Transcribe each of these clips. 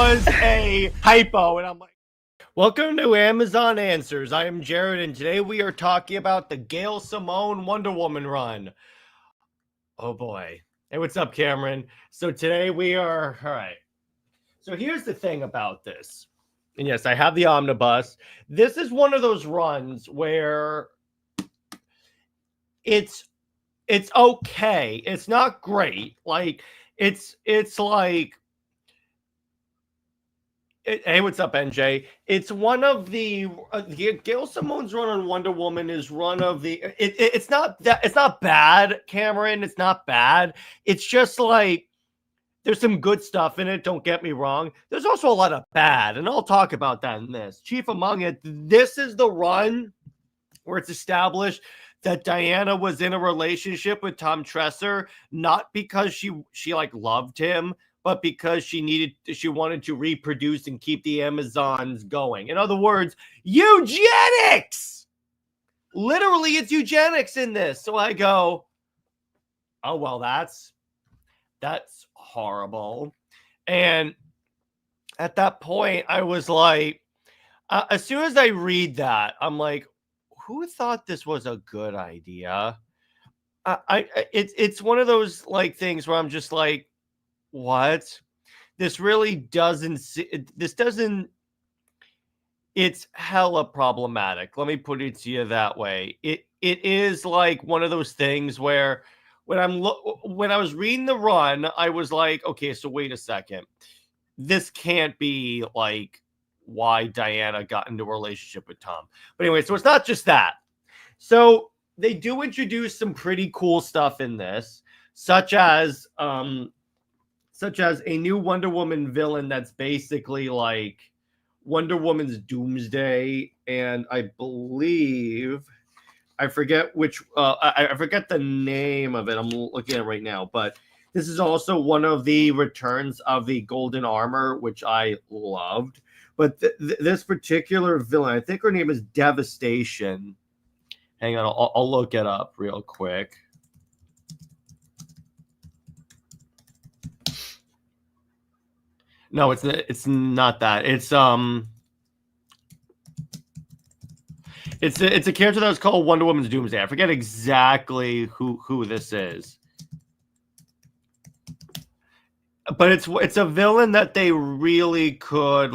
was a typo, and I'm like, welcome to Amazon Answers. I am Jared, and today we are talking about the Gail Simone Wonder Woman run. Oh boy. Hey, what's up, Cameron? So today we are, all right. So here's the thing about this. And yes, I have the omnibus. This is one of those runs where it's okay. It's not great. Like it's like hey, what's up, NJ? It's one of the Gail Simone's run on Wonder Woman is one of the it's not bad, Cameron. It's not bad. It's just like there's some good stuff in it. Don't get me wrong. There's also a lot of bad, and I'll talk about that in this. Chief among it, this is the run where it's established that Diana was in a relationship with Tom Tresser, not because she like loved him, but because she wanted to reproduce and keep the Amazons going. In other words, eugenics. Literally, it's eugenics in this. So I go, oh well, that's horrible. And at that point, I was like, as soon as I read that, I'm like, who thought this was a good idea? It's one of those like things where I'm just like, what? This really doesn't. It's hella problematic. Let me put it to you that way. It is like one of those things where when I was reading the run, I was like, okay, so wait a second. This can't be like why Diana got into a relationship with Tom. But anyway, so it's not just that. So they do introduce some pretty cool stuff in this, such as a new Wonder Woman villain that's basically like Wonder Woman's Doomsday, and I believe I forget which I forget the name of it. I'm looking at it right now, but this is also one of the returns of the Golden Armor, which I loved. But this particular villain, I think her name is Devastation. Hang on, I'll look it up real quick. No, it's not that. It's a character that was called Wonder Woman's Doomsday. I forget exactly who this is. But it's a villain that they really could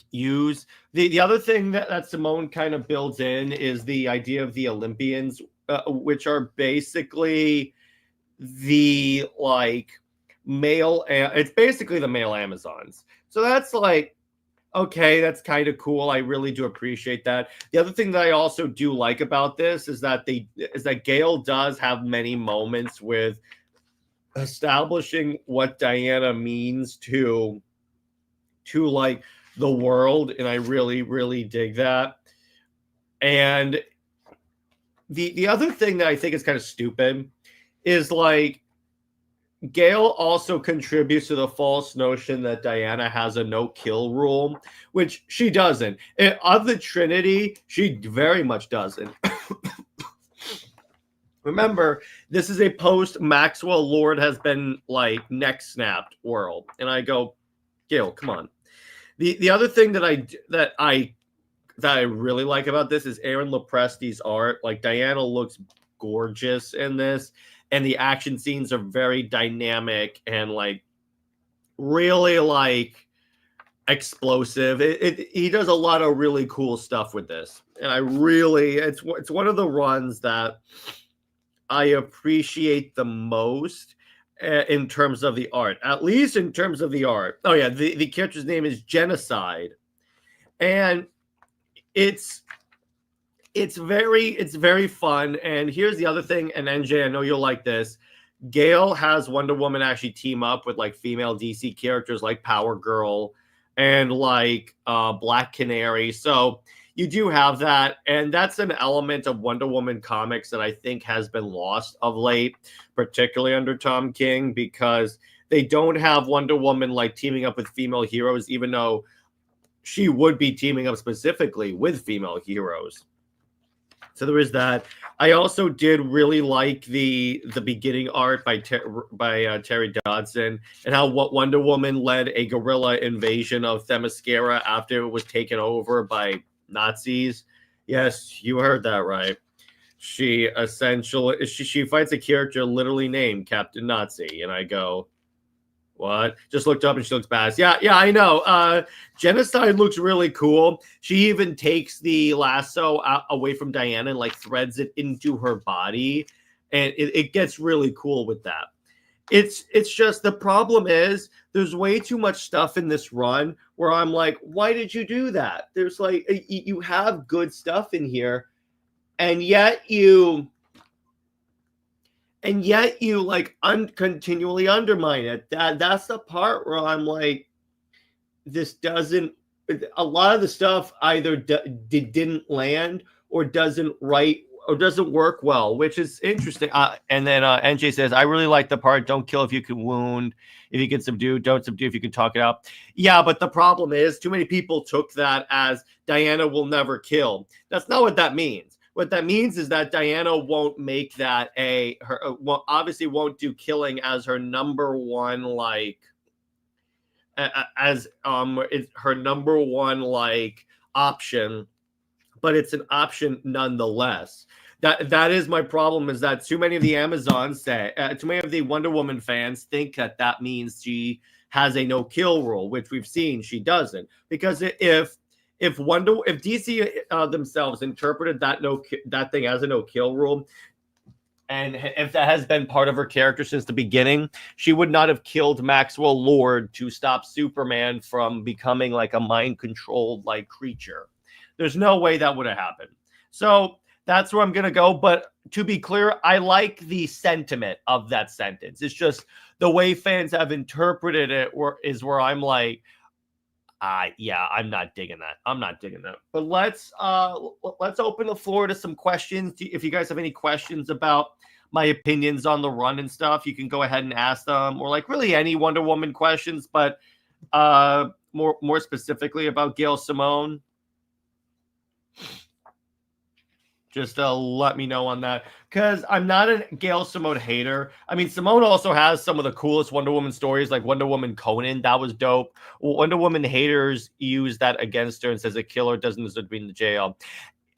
use. The other thing that Simone kind of builds in is the idea of the Olympians, which are basically the male. It's basically the male Amazons. So that's like, okay, that's kind of cool. I really do appreciate that. The other thing that I also do like about this is that Gail does have many moments with establishing what Diana means to like the world, and I really, really dig that. And the other thing that I think is kind of stupid is like Gail also contributes to the false notion that Diana has a no-kill rule, which she doesn't. Of the Trinity, she very much doesn't. Remember, this is a post-Maxwell Lord has been like neck snapped world, and I go, Gail, come on. The other thing that I really like about this is Aaron Lopresti's art. Like Diana looks gorgeous in this. And the action scenes are very dynamic and like really like explosive. He does a lot of really cool stuff with this, and it's one of the runs that I appreciate the most in terms of the art. At least in terms of the art. Oh yeah, the character's name is Genocide, and it's very fun. And here's the other thing, and NJ, I know you'll like this. Gail has Wonder Woman actually team up with like female DC characters like Power Girl and like Black Canary. So you do have that, and that's an element of Wonder Woman comics that I think has been lost of late, particularly under Tom King, because they don't have Wonder Woman like teaming up with female heroes, even though she would be teaming up specifically with female heroes. So there is that. I also did really like the beginning art by Terry Dodson, and how what Wonder Woman led a guerrilla invasion of Themyscira after it was taken over by Nazis. Yes, you heard that right. She essentially she fights a character literally named Captain Nazi, and I go, what? Just looked up and she looks badass. Yeah, yeah, I know. Genocide looks really cool. She even takes the lasso away from Diana and like threads it into her body, and it gets really cool with that. It's just the problem is there's way too much stuff in this run where I'm like, why did you do that? There's like you have good stuff in here, and yet you like continually undermine it. That's the part where I'm like, this doesn't. A lot of the stuff either didn't land or doesn't write or doesn't work well, which is interesting. And then NJ says, I really like the part, don't kill if you can wound, if you can subdue, don't subdue if you can talk it out. Yeah, but the problem is too many people took that as Diana will never kill. That's not what that means. What that means is that Diana won't make that well, obviously won't do killing as her number one, like, as it's her number one, like, option, but it's an option nonetheless. That is my problem, is that too many of the Amazons say, too many of the Wonder Woman fans think that means she has a no kill rule, which we've seen she doesn't. Because if DC themselves interpreted that thing as a no kill rule, and if that has been part of her character since the beginning, she would not have killed Maxwell Lord to stop Superman from becoming like a mind controlled like creature. There's no way that would have happened. So that's where I'm going to go. But to be clear, I like the sentiment of that sentence. It's just the way fans have interpreted it is where I'm like, yeah, I'm not digging that. I'm not digging that. But let's open the floor to some questions. If you guys have any questions about my opinions on the run and stuff, you can go ahead and ask them, or like really any Wonder Woman questions, but more specifically about Gail Simone. Just let me know on that, because I'm not a Gail Simone hater. I mean, Simone also has some of the coolest Wonder Woman stories, like Wonder Woman Conan. That was dope. Wonder Woman haters use that against her and says a killer doesn't deserve to be in the jail.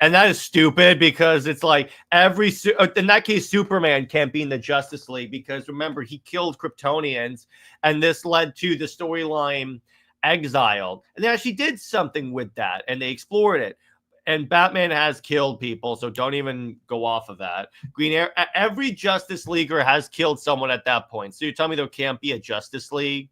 And that is stupid, because it's like in that case, Superman can't be in the Justice League, because remember, he killed Kryptonians, and this led to the storyline Exiled. And they actually did something with that, and they explored it. And Batman has killed people, so don't even go off of that. Green Arrow, every Justice Leaguer has killed someone at that point. So you're telling me there can't be a Justice League?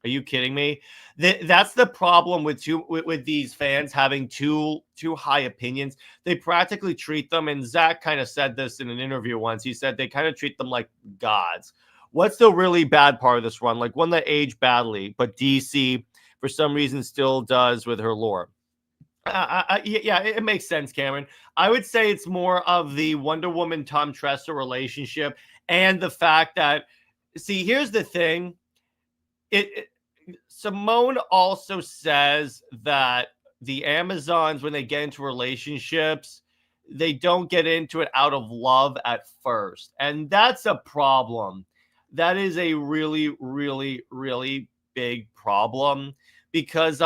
Are you kidding me? That's the problem with these fans having too high opinions. They practically treat them, and Zach kind of said this in an interview once. He said they kind of treat them like gods. What's the really bad part of this run? Like one that aged badly, but DC for some reason still does with her lore. Yeah, it makes sense, Cameron. I would say it's more of the Wonder Woman Tom Tressa relationship, and the fact that, see, here's the thing. Simone also says that the Amazons, when they get into relationships, they don't get into it out of love at first. And that's a problem. That is a really, really, really big problem, because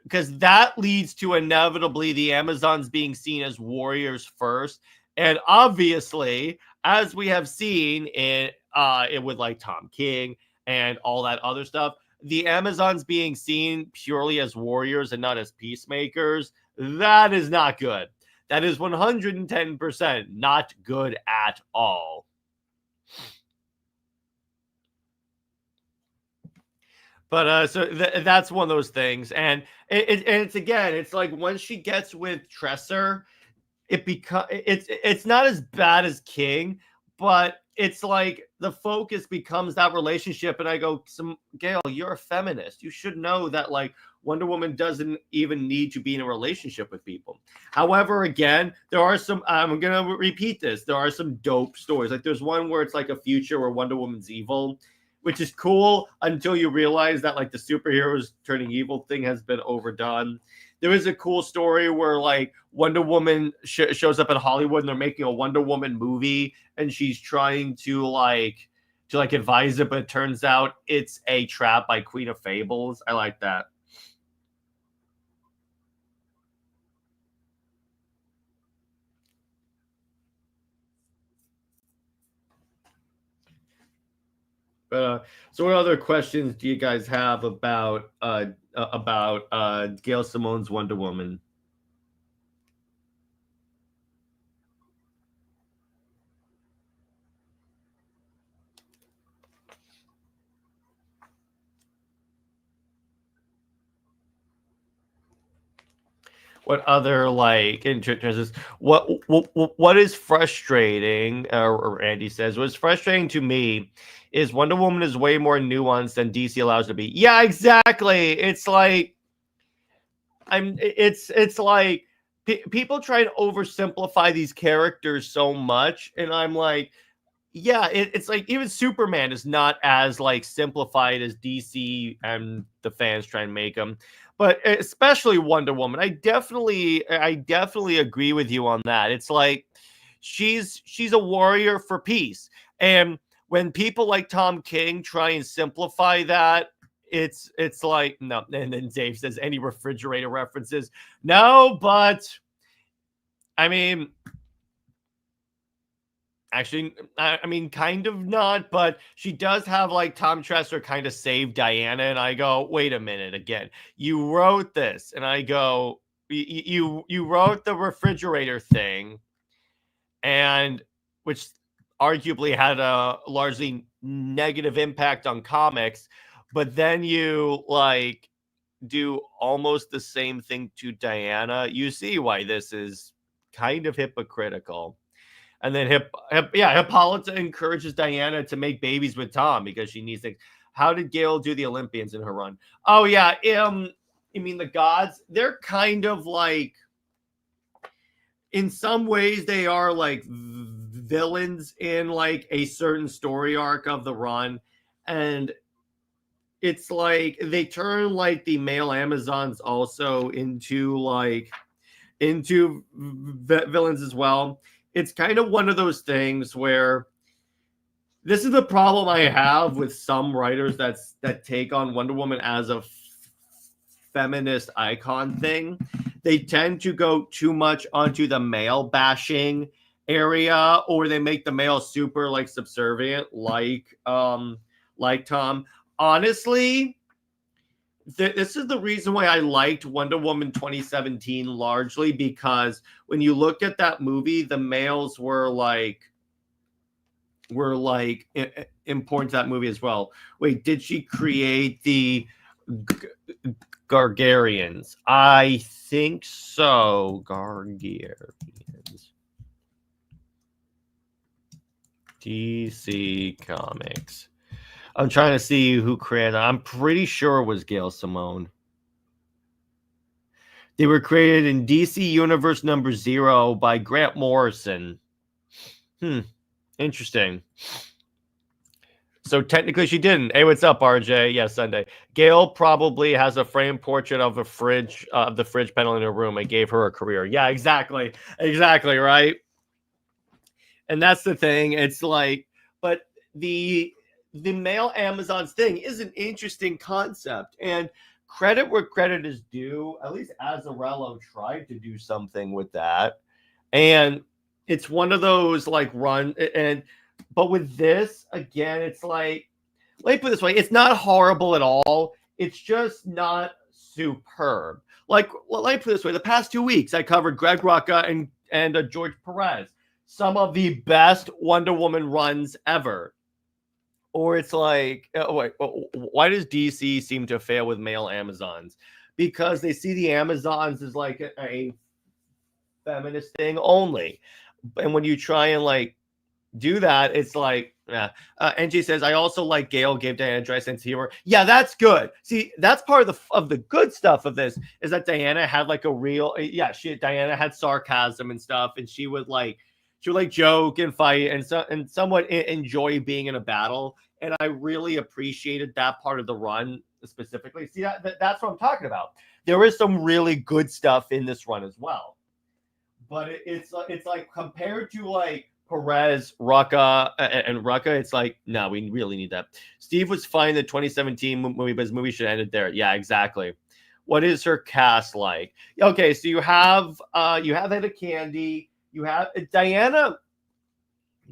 because that leads to inevitably the Amazons being seen as warriors first. And obviously, as we have seen in with like Tom King and all that other stuff, the Amazons being seen purely as warriors and not as peacemakers, that is not good. That is 110% not good at all. But so that's one of those things, and it's again, it's like once she gets with Tresser, it's not as bad as King, but it's like the focus becomes that relationship. And I go, Gail, you're a feminist. You should know that like Wonder Woman doesn't even need to be in a relationship with people. However, again, there are some. I'm gonna repeat this. There are some dope stories. Like there's one where it's like a future where Wonder Woman's evil, which is cool until you realize that like the superheroes turning evil thing has been overdone. There is a cool story where like Wonder Woman shows up in Hollywood and they're making a Wonder Woman movie and she's trying to advise it, but it turns out it's a trap by Queen of Fables. I like that. So what other questions do you guys have about Gail Simone's Wonder Woman? What other like interests? What is frustrating? Or Andy says, what's frustrating to me is Wonder Woman is way more nuanced than DC allows to be. Yeah, exactly. It's like it's like people try to oversimplify these characters so much, and I'm like, yeah, it's like even Superman is not as like simplified as DC and the fans try and make him. But especially Wonder Woman, I definitely agree with you on that. It's like she's a warrior for peace, and when people like Tom King try and simplify that, it's like no. And then Dave says any refrigerator references, no, but I mean, actually, I mean, kind of not, but she does have like Tom Tressor kind of save Diana, and I go, wait a minute, again, you wrote this, and I go, you wrote the refrigerator thing, and which arguably had a largely negative impact on comics, but then you like do almost the same thing to Diana. You see why this is kind of hypocritical. And then Hippolyta encourages Diana to make babies with Tom because she needs things. How did Gail do the Olympians in her run? Oh yeah, I mean the gods. They're kind of like, in some ways, they are like villains in like a certain story arc of the run, and it's like they turn like the male Amazons also into villains as well. It's kind of one of those things where this is the problem I have with some writers that take on Wonder Woman as a feminist icon thing. They tend to go too much onto the male bashing area, or they make the male super like subservient, like Tom. Honestly, this is the reason why I liked Wonder Woman 2017 largely, because when you look at that movie, the males were important to that movie as well. Wait, did she create the Gargarians? I think so. Gargarians. DC Comics. I'm trying to see who created it. I'm pretty sure it was Gail Simone. They were created in DC Universe number 0 by Grant Morrison. Interesting. So technically she didn't. Hey, what's up, RJ? Yeah, Sunday. Gail probably has a framed portrait of a fridge, of the fridge panel in her room. It gave her a career. Yeah, exactly. Exactly, right? And that's the thing. It's like, but the male Amazons thing is an interesting concept. And credit where credit is due. At least Azzarello tried to do something with that. And it's one of those like but with this, again, it's like, let me put it this way, it's not horrible at all. It's just not superb. Like, let me put it this way, the past 2 weeks, I covered Greg Rucka and George Perez, some of the best Wonder Woman runs ever. Or it's like, wait, why does DC seem to fail with male Amazons? Because they see the Amazons as like a feminist thing only. And when you try and like do that, it's like, yeah. NG says, I also like Gail gave Diana a dry sense of humor. Yeah, that's good. See, that's part of the good stuff of this, is that Diana had like a real, Diana had sarcasm and stuff, and she would like joke and fight and somewhat enjoy being in a battle. and I really appreciated that part of the run specifically. See, that's what I'm talking about. There is some really good stuff in this run as well, but it's like compared to like Perez, Rucka, and Rucka, it's like no, we really need that. Steve was fine in the 2017 movie, but his movie should have ended there. Yeah, exactly. What is her cast like? Okay, so you have Etta Candy, you have Diana.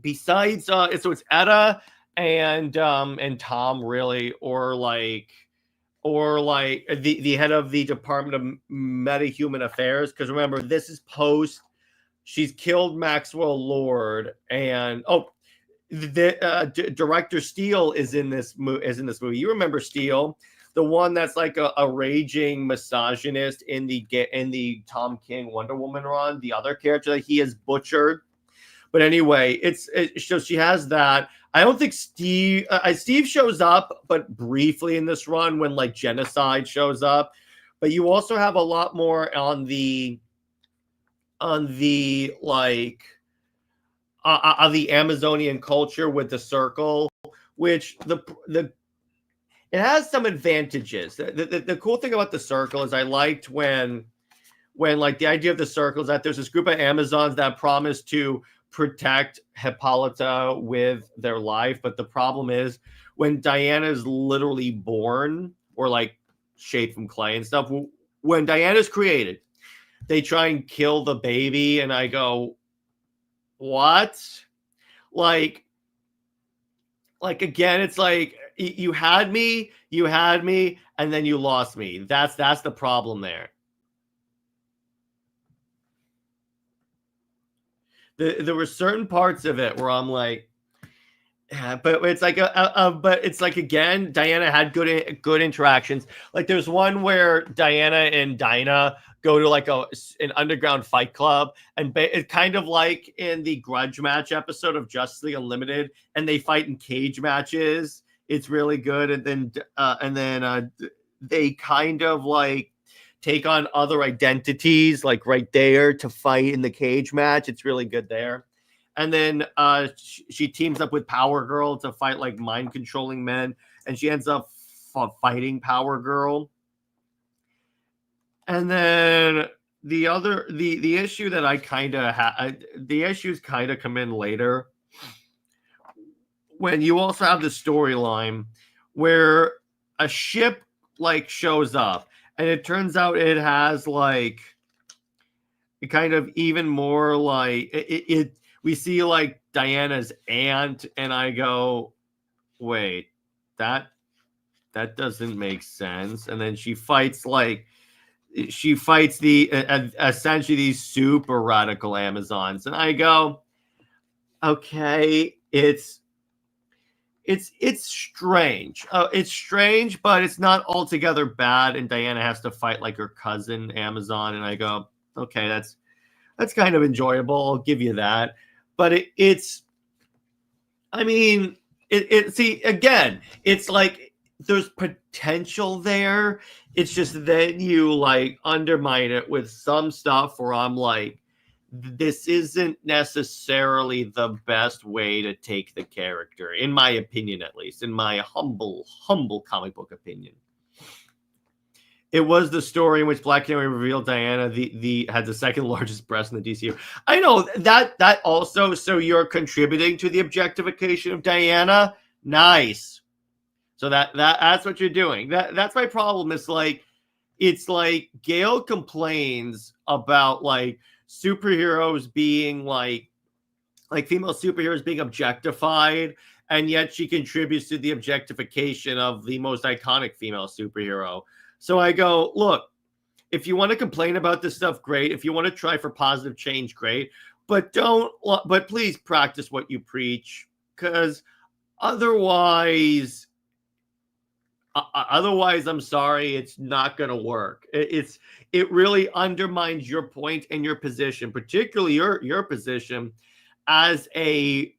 Besides, so it's Etta and Tom really, or like the head of the Department of Metahuman Affairs. Because remember, this is post she's killed Maxwell Lord, and the director Steele is in this movie. You remember Steele, the one that's like a raging misogynist in the Tom King Wonder Woman run, the other character that he has butchered. But anyway, so she has that. I don't think Steve shows up, but briefly in this run when like Genocide shows up. But you also have a lot more on the like of the Amazonian culture with the circle, which the it has some advantages. The cool thing about the circle is I liked when like the idea of the circle is that there's this group of Amazons that promise to protect Hippolyta with their life, but the problem is when Diana is literally born or like shaped from clay and stuff, when Diana's created, they try and kill the baby, and I go, what? Like again, it's like you had me, and then you lost me. That's the problem there. There were certain parts of it where I'm like, yeah, but it's like but it's like again, Diana had good interactions. Like there's one where Diana and Dinah go to like an underground fight club, and it's kind of like in the Grudge Match episode of Justice League Unlimited, and they fight in cage matches. It's really good, and then they kind of like take on other identities like right there to fight in the cage match. It's really good there. And then she teams up with Power Girl to fight like mind controlling men, and she ends up fighting Power Girl. And then the issue that I kind of the issues kind of come in later when you also have the storyline where a ship like shows up, and it turns out it has like it kind of even more like it we see like Diana's aunt, and I go, wait, that doesn't make sense. And then she fights the essentially these super radical Amazons, and I go, okay, it's strange. It's strange, but it's not altogether bad. And Diana has to fight like her cousin Amazon, and I go, okay, that's kind of enjoyable. I'll give you that. But it's, I mean, see, again, it's like there's potential there. It's just then you like undermine it with some stuff where I'm like, this isn't necessarily the best way to take the character, in my opinion, at least, in my humble comic book opinion. It was the story in which Black Canary revealed Diana had the second largest breast in the DCU. I know that also. So you're contributing to the objectification of Diana. Nice. So that's what you're doing. That's my problem. It's like Gail complains about like superheroes being like female superheroes being objectified, and yet she contributes to the objectification of the most iconic female superhero. So I go, look, if you want to complain about this stuff, great. If you want to try for positive change, great. But please practice what you preach, because otherwise, I'm sorry, it's not going to work. It really undermines your point and your position, particularly your position as a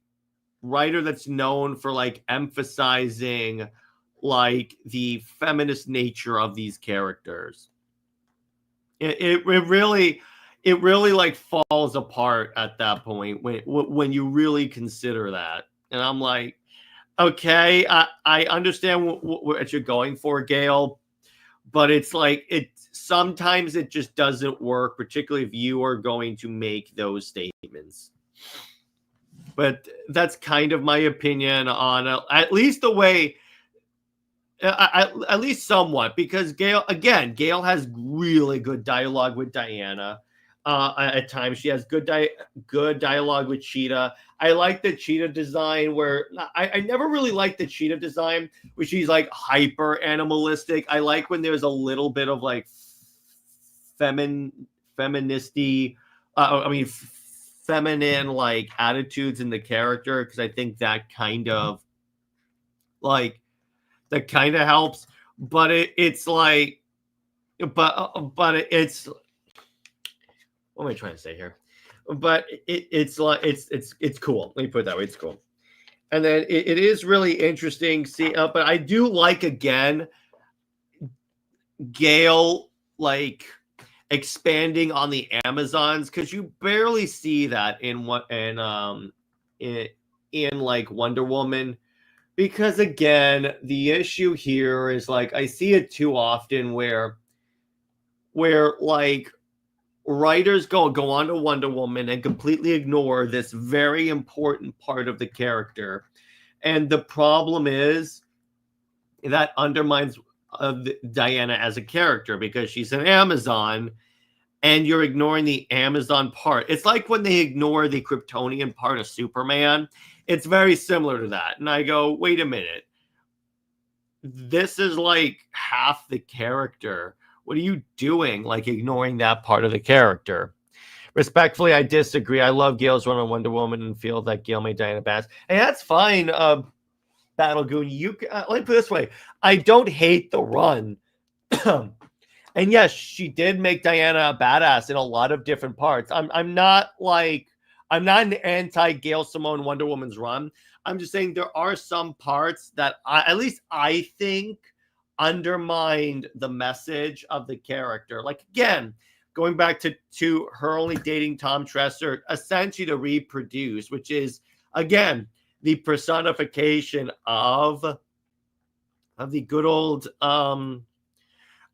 writer that's known for like emphasizing like the feminist nature of these characters. It really like falls apart at that point when you really consider that. And I'm like, Okay, I understand what you're going for, Gail, but it's like sometimes it just doesn't work, particularly if you are going to make those statements. But that's kind of my opinion on at least the way, at least somewhat, because Gail has really good dialogue with Diana. At times, she has good dialogue with Cheetah. I like the Cheetah design where I never really liked the Cheetah design where she's like hyper animalistic. I like when there's a little bit of like feministy. I mean, feminine like attitudes in the character, because I think that kind of like that kind of helps. But it's like, but it's what am I trying to say here? But it's like it's cool. Let me put it that way. It's cool. And then it is really interesting. See, but I do like again Gail like expanding on the Amazons, because you barely see that in what in like Wonder Woman. Because again, the issue here is like I see it too often where like writers go on to Wonder Woman and completely ignore this very important part of the character. And the problem is that undermines Diana as a character, because she's an Amazon and you're ignoring the Amazon part. It's like when they ignore the Kryptonian part of Superman. It's very similar to that. And I go, wait a minute. This is like half the character. What are you doing? Like ignoring that part of the character. Respectfully, I disagree. I love Gail's run on Wonder Woman and feel that Gail made Diana badass. And that's fine, Battle Goon. Let me put it this way. I don't hate the run. And yes, she did make Diana a badass in a lot of different parts. I'm not an anti Gail Simone Wonder Woman's run. I'm just saying there are some parts that at least I think undermined the message of the character. Like again, going back to her only dating Tom Tresser, essentially to reproduce, which is again the personification of the good old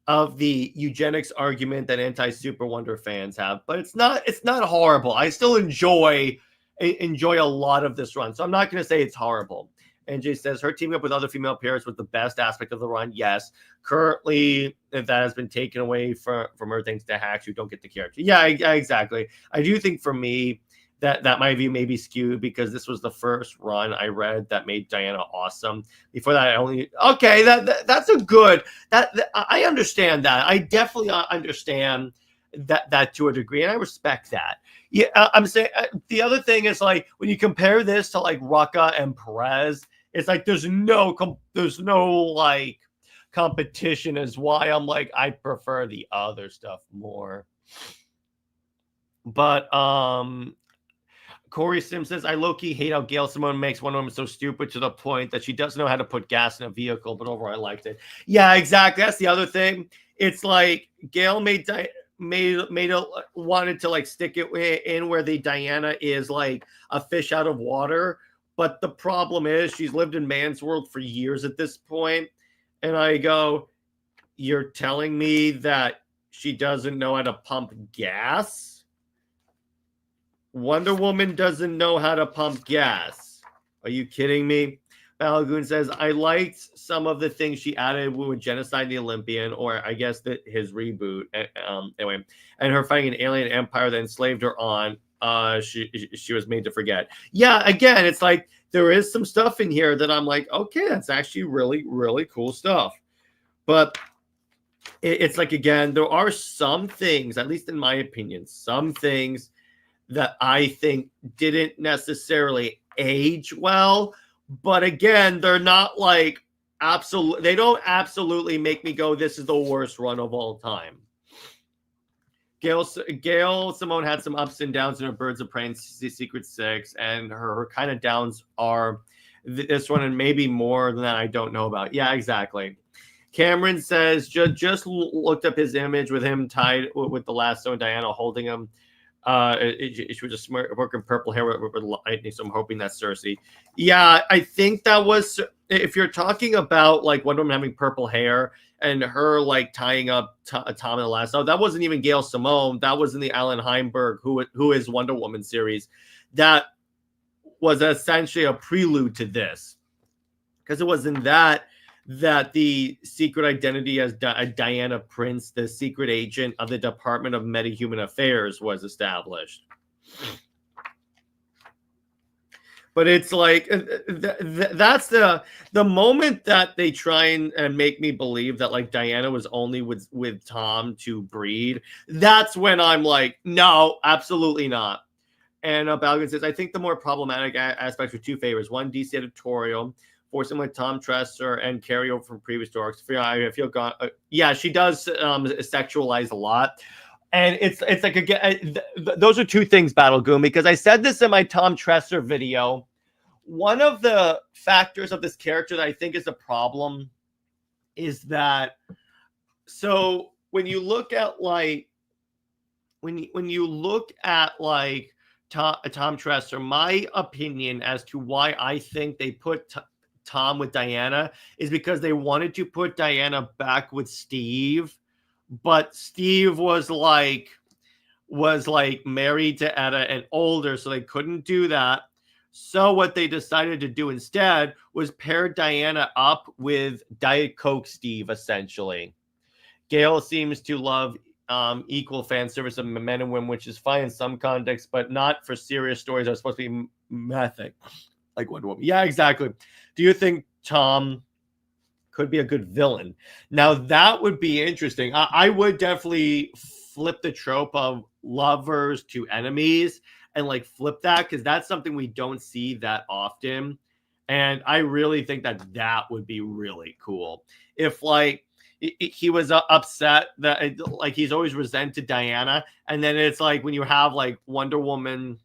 of the eugenics argument that anti-Super Wonder fans have. But it's not horrible. I still enjoy a lot of this run. So I'm not going to say it's horrible. NJ says her teaming up with other female pairs was the best aspect of the run. Yes. Currently, that has been taken away from her thanks to hacks who don't get the character. Yeah, exactly. I do think for me that my view may be skewed because this was the first run I read that made Diana awesome. Before that, that's a good that I understand that. I definitely understand that to a degree, and I respect that. Yeah, I'm saying the other thing is like when you compare this to like Rucka and Perez, it's like there's no like competition, is why I'm like I prefer the other stuff more. But Corey Sim says, I low-key hate how Gail Simone makes Wonder Woman so stupid to the point that she doesn't know how to put gas in a vehicle, but overall I liked it. Yeah, exactly. That's the other thing. It's like Gail wanted to like stick it in where the Diana is like a fish out of water. But the problem is she's lived in man's world for years at this point. And I go, you're telling me that she doesn't know how to pump gas? Wonder Woman doesn't know how to pump gas. Are you kidding me? Balagoon says, I liked some of the things she added with Genocide the Olympian, or I guess that his reboot. Anyway, and her fighting an alien empire that enslaved her on. She was made to forget. Yeah, again, it's like there is some stuff in here that I'm like, okay, that's actually really, really cool stuff. But it's like, again, there are some things, at least in my opinion, some things that I think didn't necessarily age well. But again, they're not like they don't absolutely make me go, this is the worst run of all time. Gail Simone had some ups and downs in her Birds of Prey and Secret Six, and her kind of downs are this one and maybe more than that I don't know about. Yeah, exactly. Cameron says, just looked up his image with him tied with the lasso and Diana holding him. She was a smart working purple hair with lightning, so I'm hoping that's Cersei. Yeah, I think that was, if you're talking about like Wonder Woman having purple hair and her like tying up Tom in the last, that wasn't even Gail Simone. That was in the Alan Heinberg, who is Wonder Woman series. That was essentially a prelude to this, because it was in that the secret identity as Diana Prince, the secret agent of the Department of Metahuman Affairs, was established. But it's like that's the moment that they try and make me believe that like Diana was only with Tom to breed. That's when I'm like, no, absolutely not. And Balgan says, I think the more problematic aspects are two favors. One, DC editorial, forcing like Tom Tresser and carryover from previous arcs. I feel gone. Yeah, she does sexualize a lot. And it's like, again, those are two things, Battle Goon, because I said this in my Tom Tresser video. One of the factors of this character that I think is a problem is that, so when you look at like, when you look at like Tom Tresser, my opinion as to why I think they put Tom with Diana is because they wanted to put Diana back with Steve, but Steve was like married to Etta and older, so they couldn't do that. So what they decided to do instead was pair Diana up with Diet Coke Steve, essentially. Gail seems to love equal fan service of men and women, which is fine in some contexts, but not for serious stories that are supposed to be mythic, like Wonder Woman. Yeah, exactly. Do you think Tom could be a good villain? Now, that would be interesting. I would definitely flip the trope of lovers to enemies and like flip that, because that's something we don't see that often. And I really think that would be really cool. If like he was upset that like he's always resented Diana, and then it's like when you have like Wonder Woman,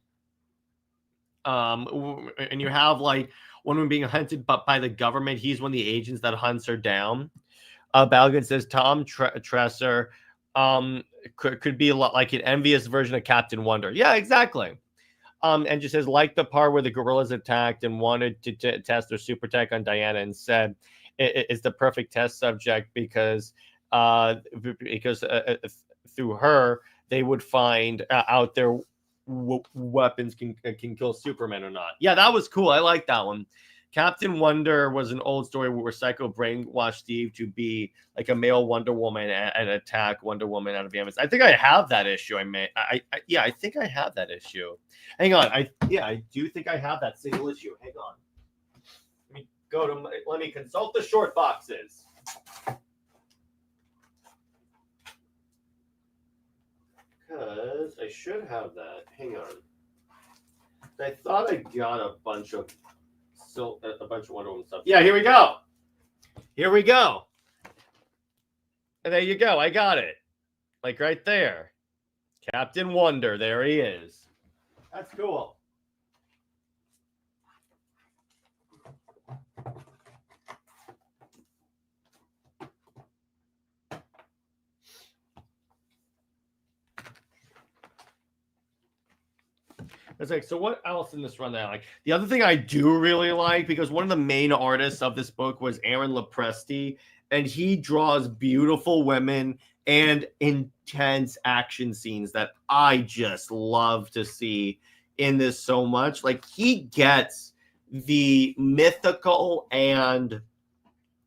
and you have like Wonder Woman being hunted by the government, he's one of the agents that hunts her down. Balgan says Tom Tresser could be a lot like an envious version of Captain Wonder. Yeah, exactly. And just says, like the part where the gorillas attacked and wanted to test their super tech on Diana, and said it's the perfect test subject because through her they would find out their weapons can kill Superman or not. Yeah, that was cool. I like that one. Captain Wonder was an old story where Psycho brainwashed Steve to be like a male Wonder Woman and attack Wonder Woman out of ambulance. I think I have that issue. I think I have that issue. Hang on. I do think I have that single issue. Hang on. Let me consult the short boxes. Because I should have that. Hang on. I thought I got a bunch of Wonder Woman stuff. Yeah, here we go. And there you go. I got it. Like right there. Captain Wonder. There he is. That's cool. It's like, so what else in this run that I like? The other thing I do really like, because one of the main artists of this book was Aaron Lopresti, and he draws beautiful women and intense action scenes that I just love to see in this so much. Like, he gets the mythical and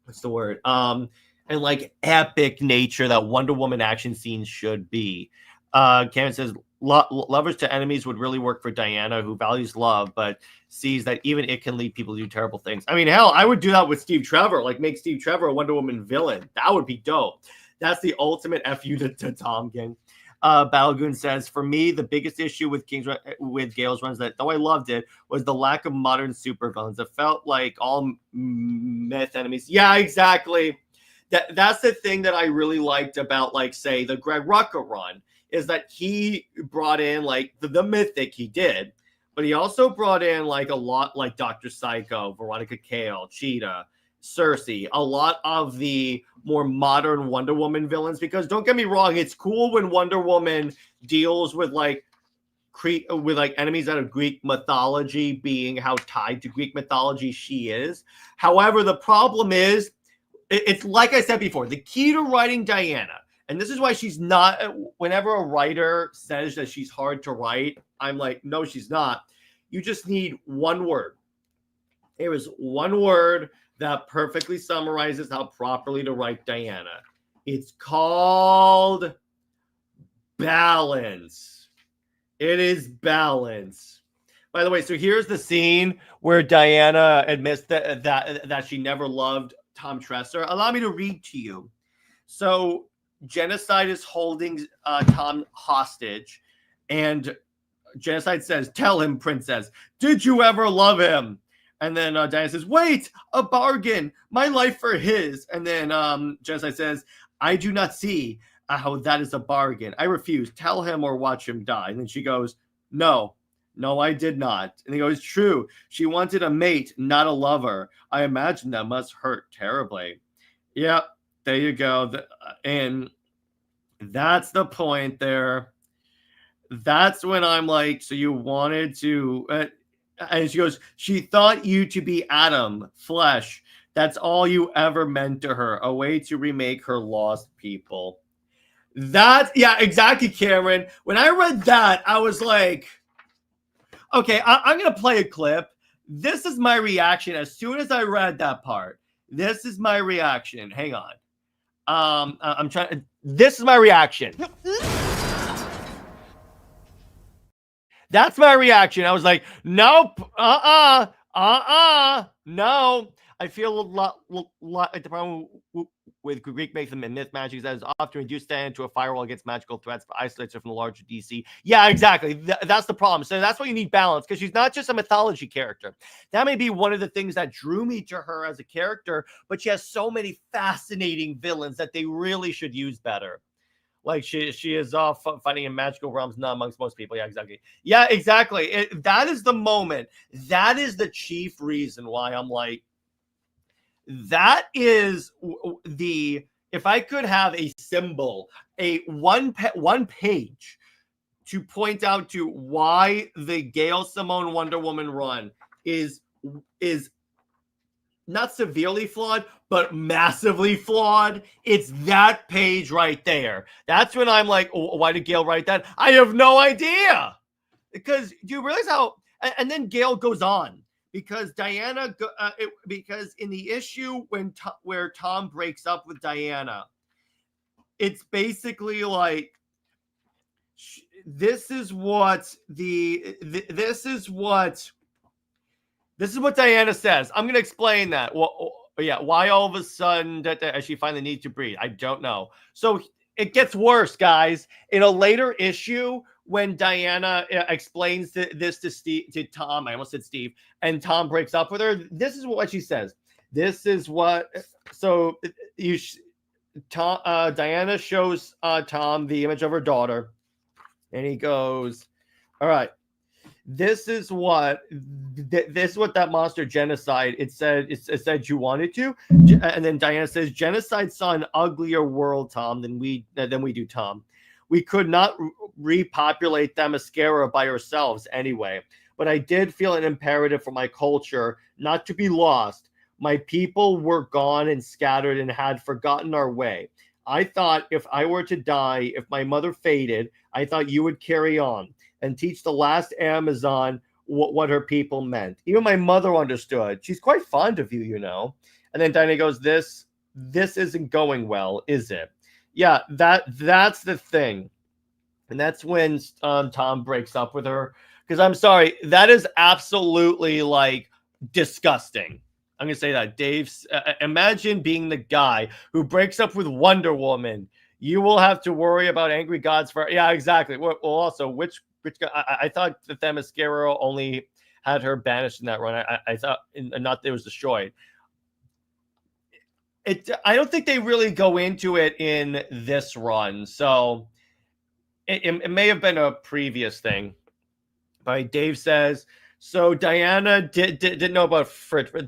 what's the word? And like epic nature that Wonder Woman action scenes should be. Karen says, lovers to enemies would really work for Diana, who values love, but sees that even it can lead people to do terrible things. I mean, hell, I would do that with Steve Trevor, like make Steve Trevor a Wonder Woman villain. That would be dope. That's the ultimate FU to Tom King. Balagoon says, for me, the biggest issue with Gail's runs, that though I loved it, was the lack of modern supervillains. It felt like all myth enemies. Yeah, exactly. That's the thing that I really liked about, like, say, the Greg Rucka run, is that he brought in like the mythic, he did, but he also brought in like a lot like Dr. Psycho, Veronica Cale, Cheetah, Cersei, a lot of the more modern Wonder Woman villains. Because don't get me wrong, it's cool when Wonder Woman deals with like with like enemies out of Greek mythology, being how tied to Greek mythology she is. However, the problem is, it's like I said before, the key to writing Diana, and this is why she's not, whenever a writer says that she's hard to write, I'm like, no, she's not. You just need one word. There is one word that perfectly summarizes how properly to write Diana. It's called balance. It is balance. By the way, so here's the scene where Diana admits that she never loved Tom Tresser. Allow me to read to you. So Genocide is holding Tom hostage, and Genocide says, "Tell him, princess, did you ever love him?" And then Diana says, "Wait, a bargain, my life for his." And then Genocide says, "I do not see how that is a bargain. I refuse. Tell him or watch him die." And then she goes, "No, I did not." And he goes, "True. She wanted a mate, not a lover. I imagine that must hurt terribly." Yeah, there you go. And that's the point there. That's when I'm like, so you wanted to, and she goes, "She thought you to be Adam, flesh. That's all you ever meant to her, a way to remake her lost people." Yeah, exactly, Cameron. When I read that, I was like, okay, I'm going to play a clip. This is my reaction as soon as I read that part. This is my reaction. Hang on. I'm trying. This is my reaction. That's my reaction. I was like, nope, no. I feel a lot like the problem with Greek myth and myth magic is that it's often reduced into a firewall against magical threats, but isolates her from the larger DC. Yeah, exactly. That's the problem. So that's why you need balance, because she's not just a mythology character. That may be one of the things that drew me to her as a character, but she has so many fascinating villains that they really should use better. Like she is off fighting in magical realms, not amongst most people. Yeah, exactly. Yeah, exactly. That is the moment. That is the chief reason why I'm like, that is the, if I could have a symbol, a one page to point out to why the Gail Simone Wonder Woman run is not severely flawed, but massively flawed. It's that page right there. That's when I'm like, oh, why did Gail write that? I have no idea. Because do you realize how, and then Gail goes on, because Diana, because in the issue where Tom breaks up with Diana, it's basically like, this is what Diana says. I'm going to explain that. Well, yeah, why all of a sudden does she find the need to breathe? I don't know. So it gets worse, guys. In a later issue, when Diana explains this to Tom, I almost said Steve, and Tom breaks up with her, this is what she says. This is what, so Diana shows Tom the image of her daughter, and he goes, all right, this is what that monster Genocide, it said you wanted to. And then Diana says, Genocide saw an uglier world, Tom, than we do, Tom. We could not repopulate Themyscira by ourselves anyway, but I did feel an imperative for my culture not to be lost. My people were gone and scattered and had forgotten our way. I thought if I were to die, if my mother faded, I thought you would carry on and teach the last Amazon what her people meant. Even my mother understood. She's quite fond of you, you know. And then Diana goes, this isn't going well, is it? Yeah, that's the thing. And that's when Tom breaks up with her. Because I'm sorry, that is absolutely like disgusting. I'm going to say that. Dave, imagine being the guy who breaks up with Wonder Woman. You will have to worry about angry gods for... Yeah, exactly. Well, also, which I thought that Themyscira only had her banished in that run. I thought, not that it was destroyed. I don't think they really go into it in this run. So it may have been a previous thing. But Dave says, So Diana didn't know about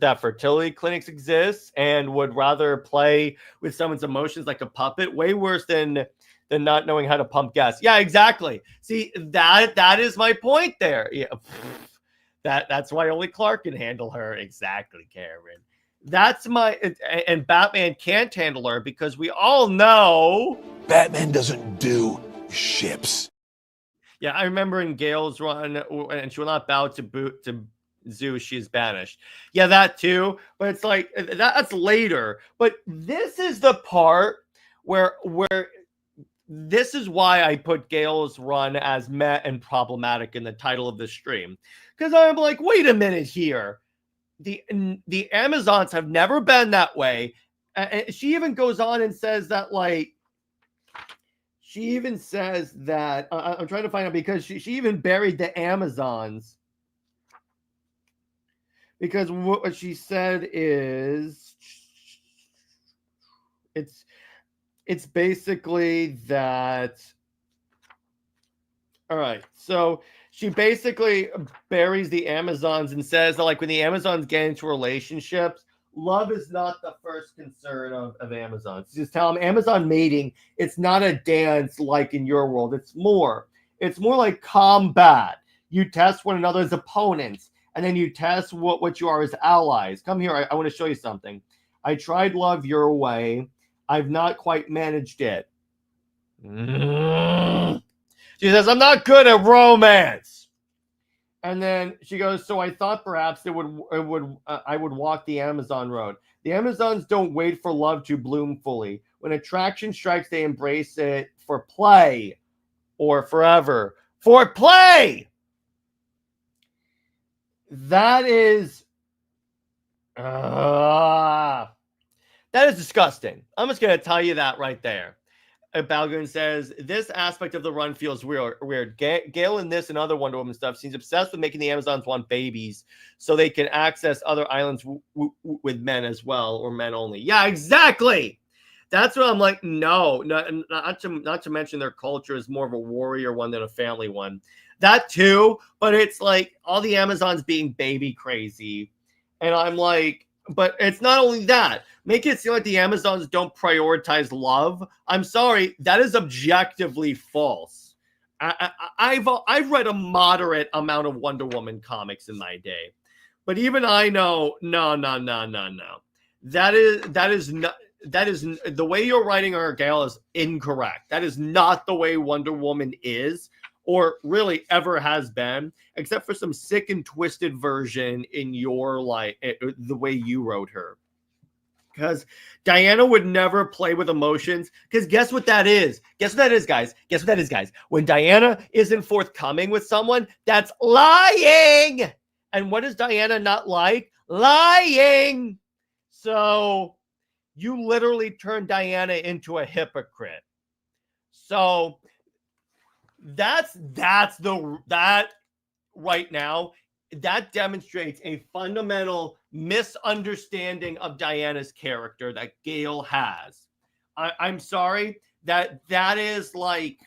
that fertility clinics exist and would rather play with someone's emotions like a puppet. Way worse than not knowing how to pump gas. Yeah, exactly. See, that is my point there. Yeah. That's why only Clark can handle her. Exactly, Karen. That's my and Batman can't handle her because we all know Batman doesn't do ships. Yeah, I remember in Gail's run, and she will not bow to Zeus, she is banished. Yeah, that too. But it's like that's later. But this is the part where this is why I put Gail's run as meh and problematic in the title of the stream, because I'm like, wait a minute here. The Amazons have never been that way. And she even goes on and says that like she even says that I'm trying to find out because she even buried the Amazons because what she said is it's basically that. All right, so she basically buries the Amazons and says that like when the Amazons get into relationships, love is not the first concern of Amazons. Just tell them Amazon mating, it's not a dance like in your world. It's more like combat. You test one another as opponents, and then you test what you are as allies. Come here, I want to show you something. I tried love your way. I've not quite managed it. She says, I'm not good at romance. And then she goes, so I thought perhaps I would walk the Amazon road. The Amazons don't wait for love to bloom fully. When attraction strikes, they embrace it for play or forever. For play! That is disgusting. I'm just going to tell you that right there. Balgoon says, this aspect of the run feels weird. Gail in this and other Wonder Woman stuff seems obsessed with making the Amazons want babies so they can access other islands with men as well, or men only. Yeah, exactly. That's what I'm like, no, not to mention their culture is more of a warrior one than a family one. That too, but it's like all the Amazons being baby crazy. And I'm like, but it's not only that. Make it seem like the Amazons don't prioritize love. I'm sorry, that is objectively false. I've read a moderate amount of Wonder Woman comics in my day, but even I know no. That is not. That is the way you're writing her, Gail, is incorrect. That is not the way Wonder Woman is, or really ever has been, except for some sick and twisted version in your the way you wrote her. Because Diana would never play with emotions. Because guess what that is? Guess what that is, guys? Guess what that is, guys? When Diana isn't forthcoming with someone, that's lying. And what is Diana not like? Lying. So you literally turned Diana into a hypocrite. So that right now, that demonstrates a fundamental misunderstanding of Diana's character that Gail has. I'm sorry, that is like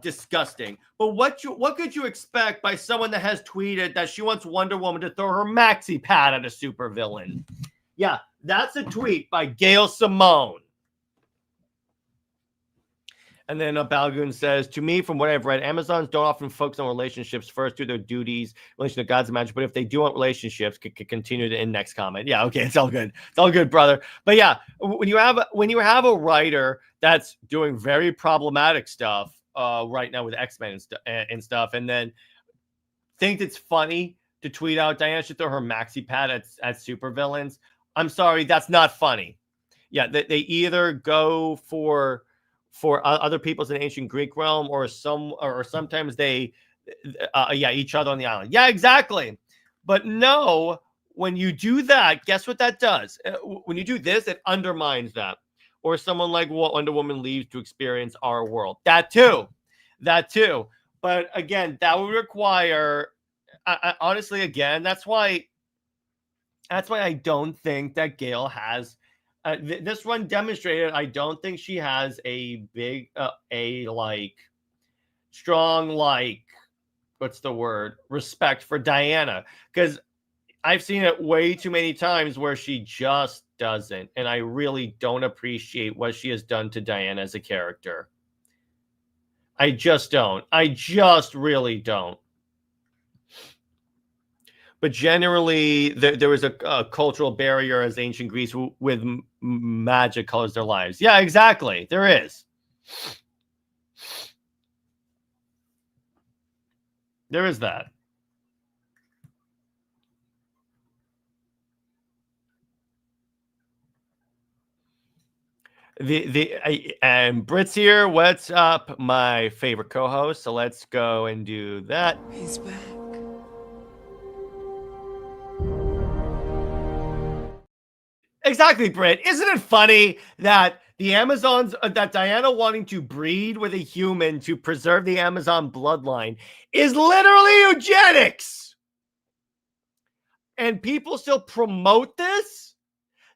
disgusting. But what could you expect by someone that has tweeted that she wants Wonder Woman to throw her maxi pad at a supervillain? Yeah, that's a tweet by Gail Simone. And then Balgoon says, to me, from what I've read, Amazons don't often focus on relationships first, do their duties, relation to gods and magic. But if they do want relationships, can continue to in next comment. Yeah, okay, it's all good. It's all good, brother. But yeah, when you have a writer that's doing very problematic stuff right now with X-Men and stuff, and then think it's funny to tweet out Diana should throw her maxi pad at supervillains. I'm sorry, that's not funny. Yeah, they either go for other peoples in ancient Greek realm, or sometimes they each other on the island. Yeah, exactly. But no, when you do that, guess what that does? When you do this, it undermines that. Or someone like Wonder Woman leaves to experience our world. That too. But again, that would require honestly, again, that's why I don't think that Gail has this one demonstrated. I don't think she has a big, strong, what's the word, respect for Diana, because I've seen it way too many times where she just doesn't, and I really don't appreciate what she has done to Diana as a character. I just don't. I just really don't. But generally, there was a cultural barrier as ancient Greece with magic colors their lives. Yeah, exactly. There is. There is that. And Brit's here. What's up, my favorite co-host? So let's go and do that. He's back. Exactly, Brit. Isn't it funny that the Amazons, that Diana wanting to breed with a human to preserve the Amazon bloodline is literally eugenics? And people still promote this?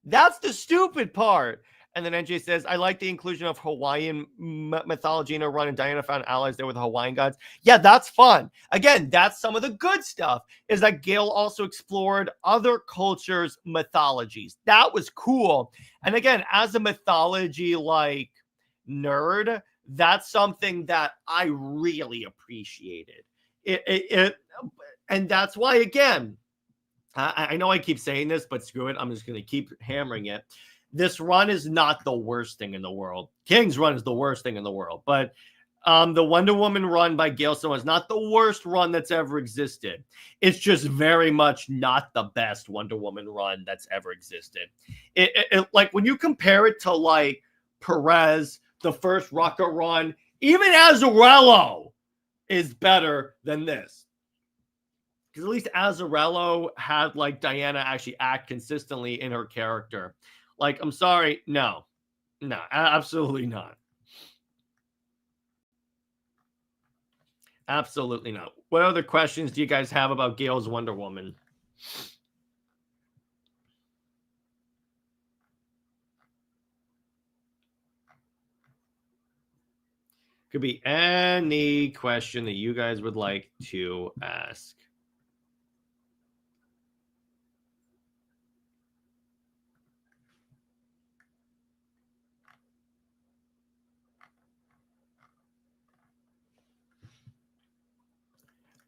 That's the stupid part. And then NJ says, I like the inclusion of Hawaiian mythology in a run, and Diana found allies there with the Hawaiian gods. Yeah, that's fun. Again, that's some of the good stuff, is that Gail also explored other cultures' mythologies. That was cool. And again, as a mythology like nerd, that's something that I really appreciated. And that's why, again, I know I keep saying this, but screw it. I'm just going to keep hammering it. This run is not the worst thing in the world. King's run is the worst thing in the world. But the Wonder Woman run by Gail Simone is not the worst run that's ever existed. It's just very much not the best Wonder Woman run that's ever existed. Like when you compare it to like Perez, the first Rucka run, even Azzarello is better than this. Because at least Azzarello had like Diana actually act consistently in her character. Like, I'm sorry, no, absolutely not. Absolutely not. What other questions do you guys have about Gail's Wonder Woman? Could be any question that you guys would like to ask.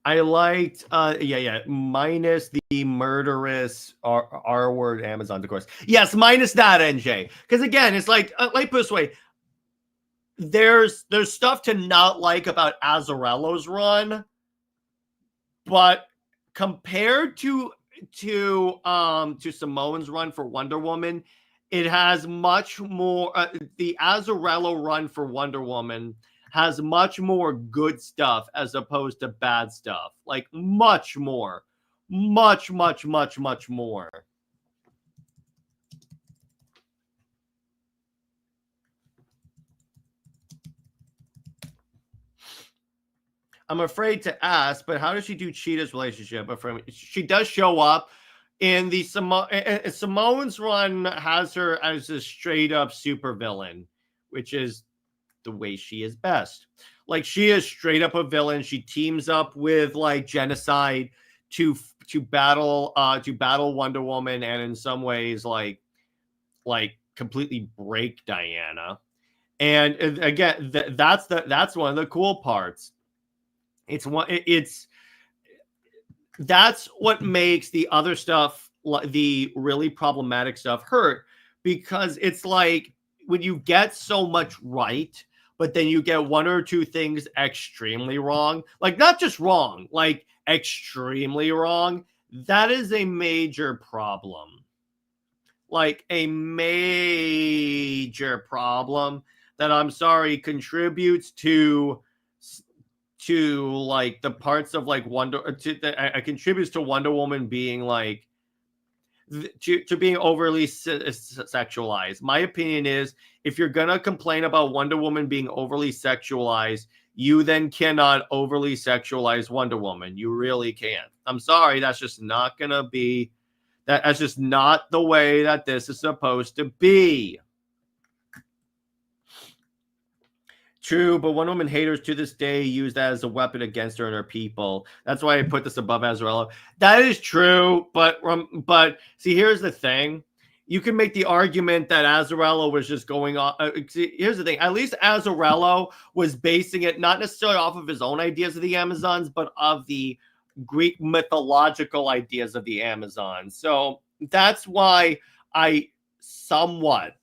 I liked, minus the murderous R word Amazon, of course. Yes, minus that, NJ. Because again, it's like, let me put this way. There's stuff to not like about Azzarello's run, but compared to Simone's run for Wonder Woman, it has much more. The Azzarello run for Wonder Woman has much more good stuff as opposed to bad stuff. Like much more, much more. I'm afraid to ask, but how does she do Cheetah's relationship? She does show up in the Simone's run has her as a straight up supervillain, which is the way she is best. Like she is straight up a villain. She teams up with like Genocide to battle Wonder Woman, and in some ways like completely break Diana. And again, that's one of the cool parts. That's what makes the other stuff, the really problematic stuff, hurt, because it's like when you get so much right, but then you get one or two things extremely wrong, like not just wrong, like extremely wrong. That is a major problem. Like a major problem that, I'm sorry, contributes to like the parts of like contributes to Wonder Woman being like to being overly sexualized. My opinion is, if you're gonna complain about Wonder Woman being overly sexualized, you then cannot overly sexualize Wonder Woman. You really can't. I'm sorry, that's just not gonna be. That's just not the way that this is supposed to be. True, but Wonder Woman haters to this day use that as a weapon against her and her people. That's why I put this above Azarello. That is true, but see, here's the thing. You can make the argument that Azarello was just going off. Here's the thing. At least Azarello was basing it not necessarily off of his own ideas of the Amazons, but of the Greek mythological ideas of the Amazons. So that's why I somewhat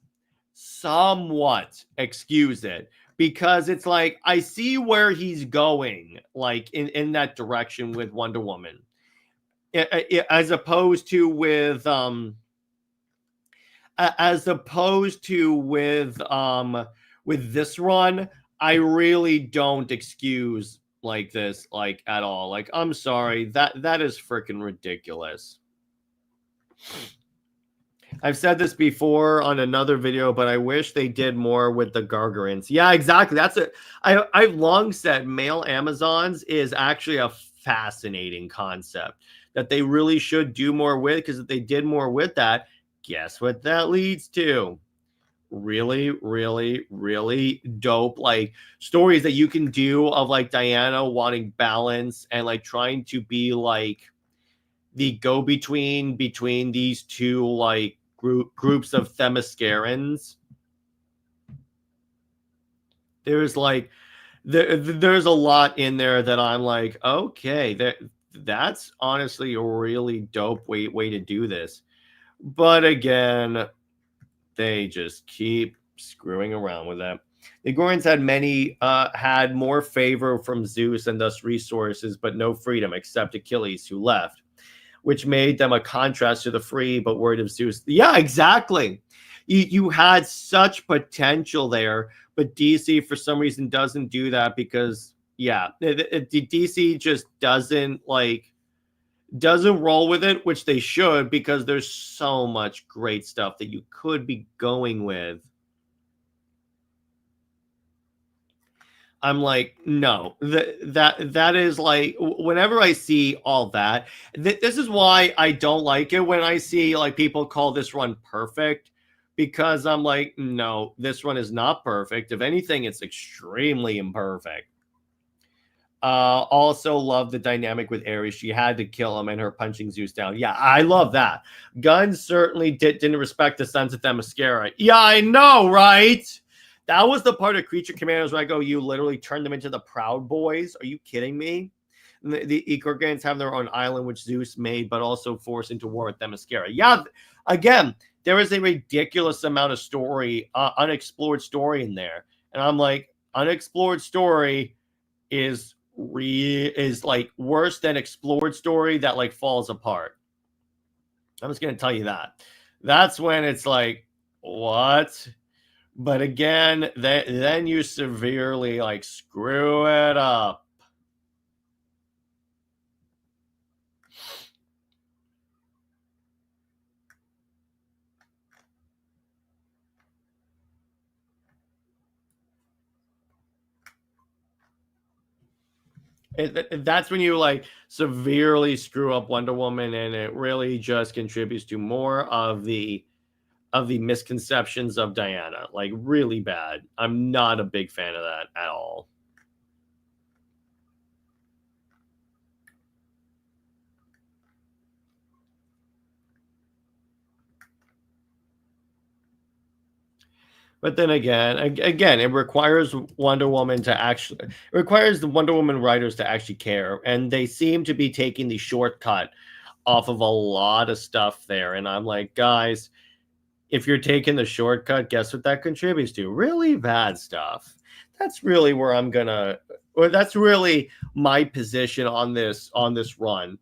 excuse it, because it's like I see where he's going, like in that direction with Wonder Woman, as opposed to with with this run. I really don't excuse like this, like at all. Like, I'm sorry, that is freaking ridiculous. I've said this before on another video, but I wish they did more with the Gargarins. Yeah, exactly. That's it. I've long said male Amazons is actually a fascinating concept that they really should do more with, because if they did more with that, guess what that leads to? Really, really, really dope like stories that you can do of like Diana wanting balance and like trying to be like the go-between between these two like groups of Themyscirans. There's like there's a lot in there that I'm like, okay, that's honestly a really dope way to do this. But again, they just keep screwing around with that. The Gorons had more favor from Zeus and thus resources, but no freedom except Achilles, who left, which made them a contrast to the free but word of Zeus. Yeah, exactly. You had such potential there, but DC for some reason doesn't do that because, yeah, DC just doesn't roll with it, which they should, because there's so much great stuff that you could be going with. I'm like, no, that is like, whenever I see all that, this is why I don't like it when I see like people call this run perfect, because I'm like, no, this run is not perfect. If anything, it's extremely imperfect. Also love the dynamic with Ares. She had to kill him and her punching Zeus down. Yeah, I love that. Gunn certainly didn't respect the Sons of Themyscira. Yeah, I know, right? That was the part of Creature Commandos where I go, you literally turned them into the Proud Boys. Are you kidding me? The Gorgons have their own island, which Zeus made, but also forced into war with Themyscira. Yeah, again, there is a ridiculous amount of story, unexplored story in there. And I'm like, unexplored story is like worse than explored story that like falls apart. I'm just gonna tell you that. That's when it's like, what? But again, then you severely like screw it up. That's when you like severely screw up Wonder Woman, and it really just contributes to more of the misconceptions of Diana. Like, really bad. I'm not a big fan of that at all. But then again, it requires Wonder Woman to actually, it requires the Wonder Woman writers to actually care, and they seem to be taking the shortcut off of a lot of stuff there. And I'm like, guys, if you're taking the shortcut, guess what that contributes to? Really bad stuff. That's really where that's really my position on this run.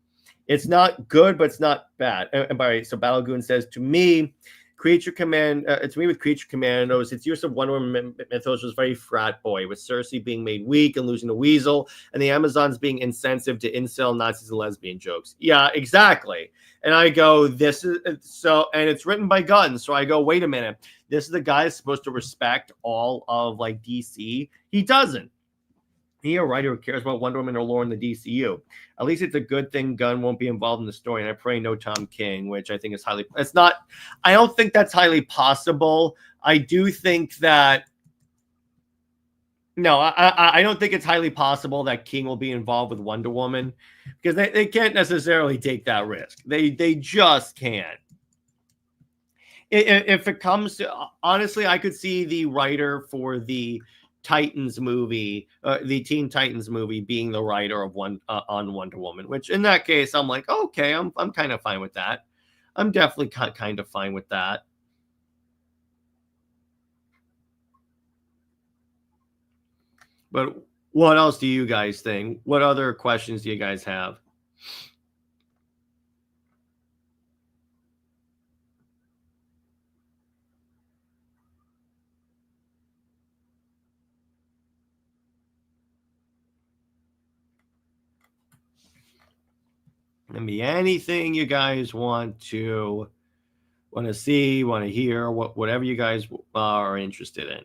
It's not good, but it's not bad. And by so Battlegoon says, to me, to me with Creature Commandos, its use of Wonder Woman mythos was very frat boy, with Cersei being made weak and losing a weasel, and the Amazons being insensitive to incel, Nazis, and lesbian jokes. Yeah, exactly. And I go, this is so, and it's written by Gunn. So I go, wait a minute. This is the guy that's supposed to respect all of like DC. He doesn't. He a writer who cares about Wonder Woman or lore in the DCU. At least it's a good thing Gunn won't be involved in the story. And I pray no Tom King, which I think is I don't think that's highly possible. I do think that No, I don't think it's highly possible that King will be involved with Wonder Woman because they can't necessarily take that risk. They just can't. If it comes to honestly, I could see the writer for the Titans movie, the Teen Titans movie, being the writer of on Wonder Woman. Which in that case, I'm like, okay, I'm kind of fine with that. I'm definitely kind of fine with that. But what else do you guys think? What other questions do you guys have? Can be anything you guys want to see, want to hear, whatever you guys are interested in.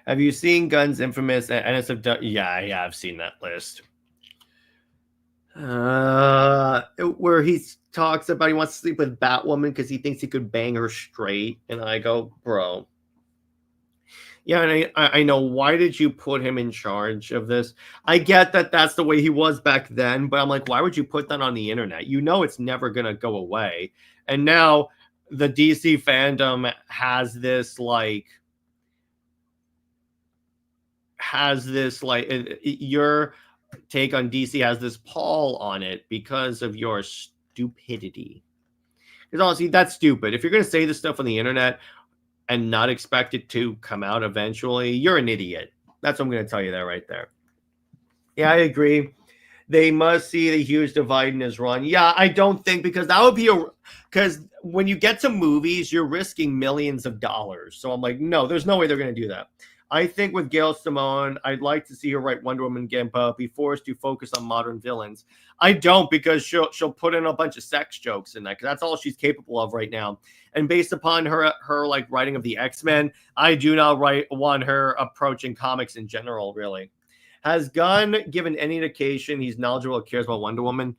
Have you seen Gunn's infamous NSFW? Yeah, I've seen that list. Where he talks about he wants to sleep with Batwoman because he thinks he could bang her straight, and I go, bro. Yeah, and I know, why did you put him in charge of this? I get that that's the way he was back then, but I'm like, why would you put that on the internet? You know it's never gonna go away. And now the DC fandom has this like your take on DC has this pall on it because of your stupidity. Because honestly, that's stupid. If you're going to say this stuff on the internet and not expect it to come out eventually, you're an idiot. That's what I'm going to tell you there right there. Yeah, I agree. They must see the huge divide in his run. Yeah, I don't think, because that would be because when you get to movies, you're risking millions of dollars. So I'm like, no, there's no way they're going to do that. I think with Gail Simone, I'd like to see her write Wonder Woman again, but be forced to focus on modern villains. I don't, because she'll put in a bunch of sex jokes in that, because that's all she's capable of right now. And based upon her like writing of the X-Men, I do not want her approaching comics in general, really. Has Gunn given any indication he's knowledgeable or cares about Wonder Woman?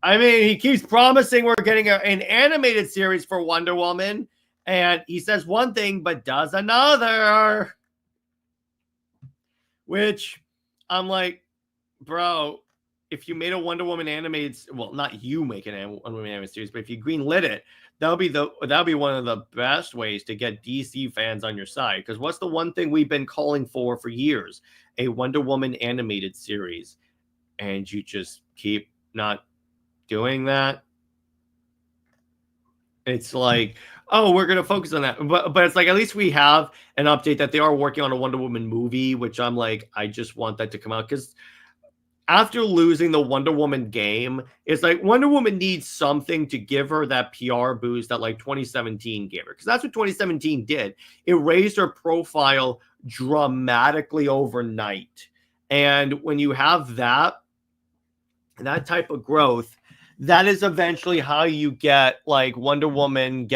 I mean, he keeps promising we're getting an animated series for Wonder Woman, and he says one thing but does another. Which I'm like, bro, if you made a Wonder Woman animated, well, not you make an Wonder Woman animated series, but if you greenlit it, that'll be one of the best ways to get DC fans on your side. Because what's the one thing we've been calling for years? A Wonder Woman animated series, and you just keep not doing that. It's like, oh, we're gonna focus on that, but it's like, at least we have an update that they are working on a Wonder Woman movie, which I'm like, I just want that to come out, because after losing the Wonder Woman game, it's like Wonder Woman needs something to give her that PR boost that like 2017 gave her, because that's what 2017 did. It raised her profile dramatically overnight, and when you have that type of growth, that is eventually how you get like Wonder Woman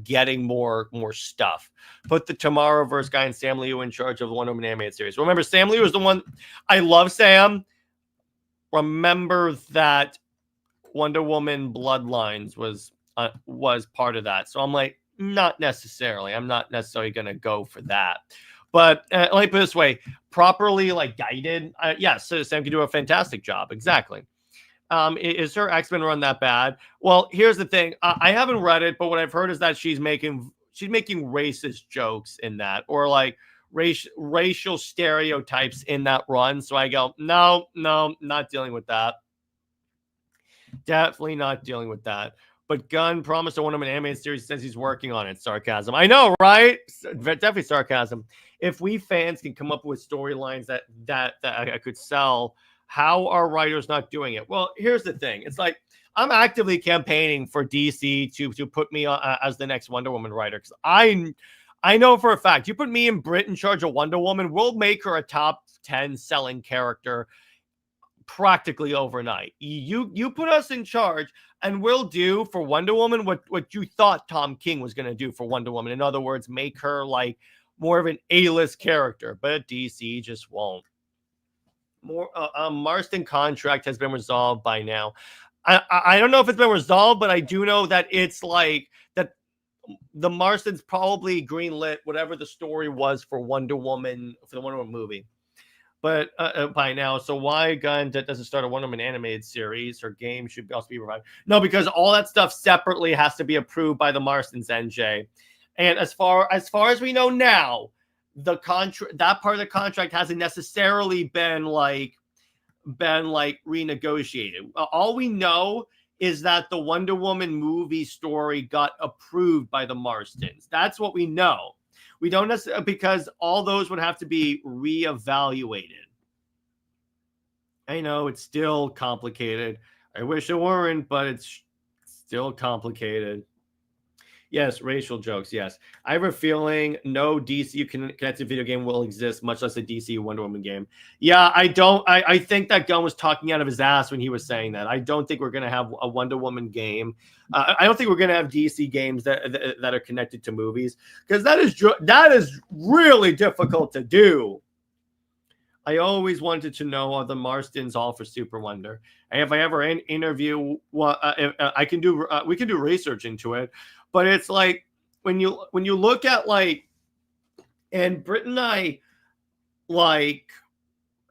getting more stuff. Put the Tomorrowverse guy and Sam Liu in charge of the Wonder Woman animated series. Remember, Sam Liu was the one. I love Sam. Remember that Wonder Woman Bloodlines was part of that. So I'm like, not necessarily. I'm not necessarily going to go for that. But let me put it this way: properly like guided, yes, so Sam can do a fantastic job. Exactly. Is her X-Men run that bad? Well, here's the thing. I haven't read it, but what I've heard is that she's making racist jokes in that, or like racial stereotypes in that run. So I go, no, not dealing with that. Definitely not dealing with that. But Gunn promised a Wonder Woman animated series, says he's working on it. Sarcasm. I know, right? Definitely sarcasm. If we fans can come up with storylines that I could sell, how are writers not doing it? Well, here's the thing. It's like, I'm actively campaigning for DC to put me as the next Wonder Woman writer, because I know for a fact, you put me and Britt in charge of Wonder Woman, we'll make her a top 10 selling character practically overnight. You put us in charge, and we'll do for Wonder Woman what you thought Tom King was going to do for Wonder Woman. In other words, make her like more of an A-list character, but DC just won't. Marston contract has been resolved by now. I don't know if it's been resolved, but I do know that it's like that the Marstons probably greenlit whatever the story was for Wonder Woman, for the Wonder Woman movie. But by now, so why Gunn doesn't start a Wonder Woman animated series or game should also be revived? No, because all that stuff separately has to be approved by the Marstons, NJ. And as far as we know now, the contract, that part of the contract hasn't necessarily been renegotiated. All we know is that the Wonder Woman movie story got approved by the Marstons. That's what we know. We don't necessarily, because all those would have to be reevaluated. I know it's still complicated. I wish it weren't, but it's still complicated. Yes, racial jokes. Yes. I have a feeling no DC connected video game will exist, much less a DC Wonder Woman game. Yeah, I don't. I think that Gunn was talking out of his ass when he was saying that. I don't think we're going to have a Wonder Woman game. I don't think we're going to have DC games that are connected to movies, because that is really difficult to do. I always wanted to know are the Marstons all for Super Wonder. And if I ever interview, I can do. We can do research into it. But it's like when you look at and Britt and I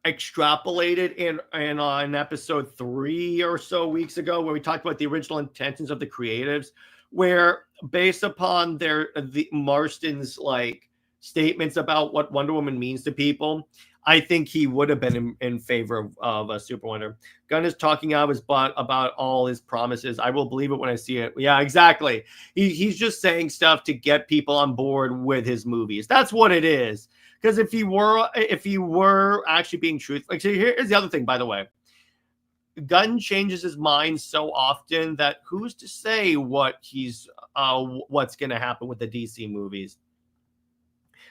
extrapolated in episode 3 or so weeks ago, where we talked about the original intentions of the creatives, where based upon the Marston's statements about what Wonder Woman means to people, I think he would have been in favor of a Super Wonder. Gunn is talking out of his butt about all his promises. I will believe it when I see it. Yeah, exactly. He's just saying stuff to get people on board with his movies. That's what it is. Because if he were actually being truthful, so here's the other thing, by the way. Gunn changes his mind so often that who's to say what's going to happen with the DC movies?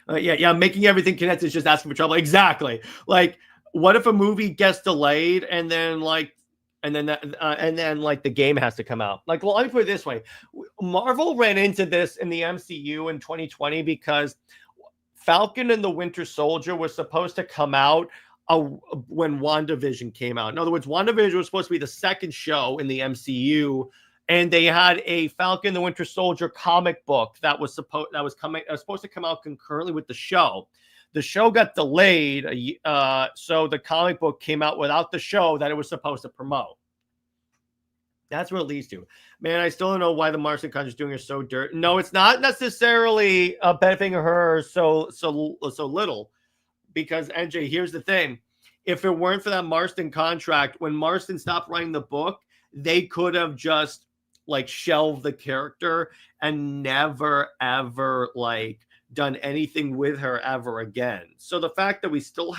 Making everything connected is just asking for trouble. Exactly. What if a movie gets delayed and then the game has to come out? Let me put it this way: Marvel ran into this in the MCU in 2020 because Falcon and the Winter Soldier was supposed to come out when WandaVision came out. In other words, WandaVision was supposed to be the second show in the MCU. And they had a Falcon the Winter Soldier comic book that was supposed to come out concurrently with the show. The show got delayed, so the comic book came out without the show that it was supposed to promote. That's what it leads to. Man, I still don't know why the Marston contract is doing her so dirty. No, it's not necessarily benefiting her so little, because NJ, here's the thing: if it weren't for that Marston contract, when Marston stopped writing the book, they could have just shelved the character and never ever done anything with her ever again. So the fact that we still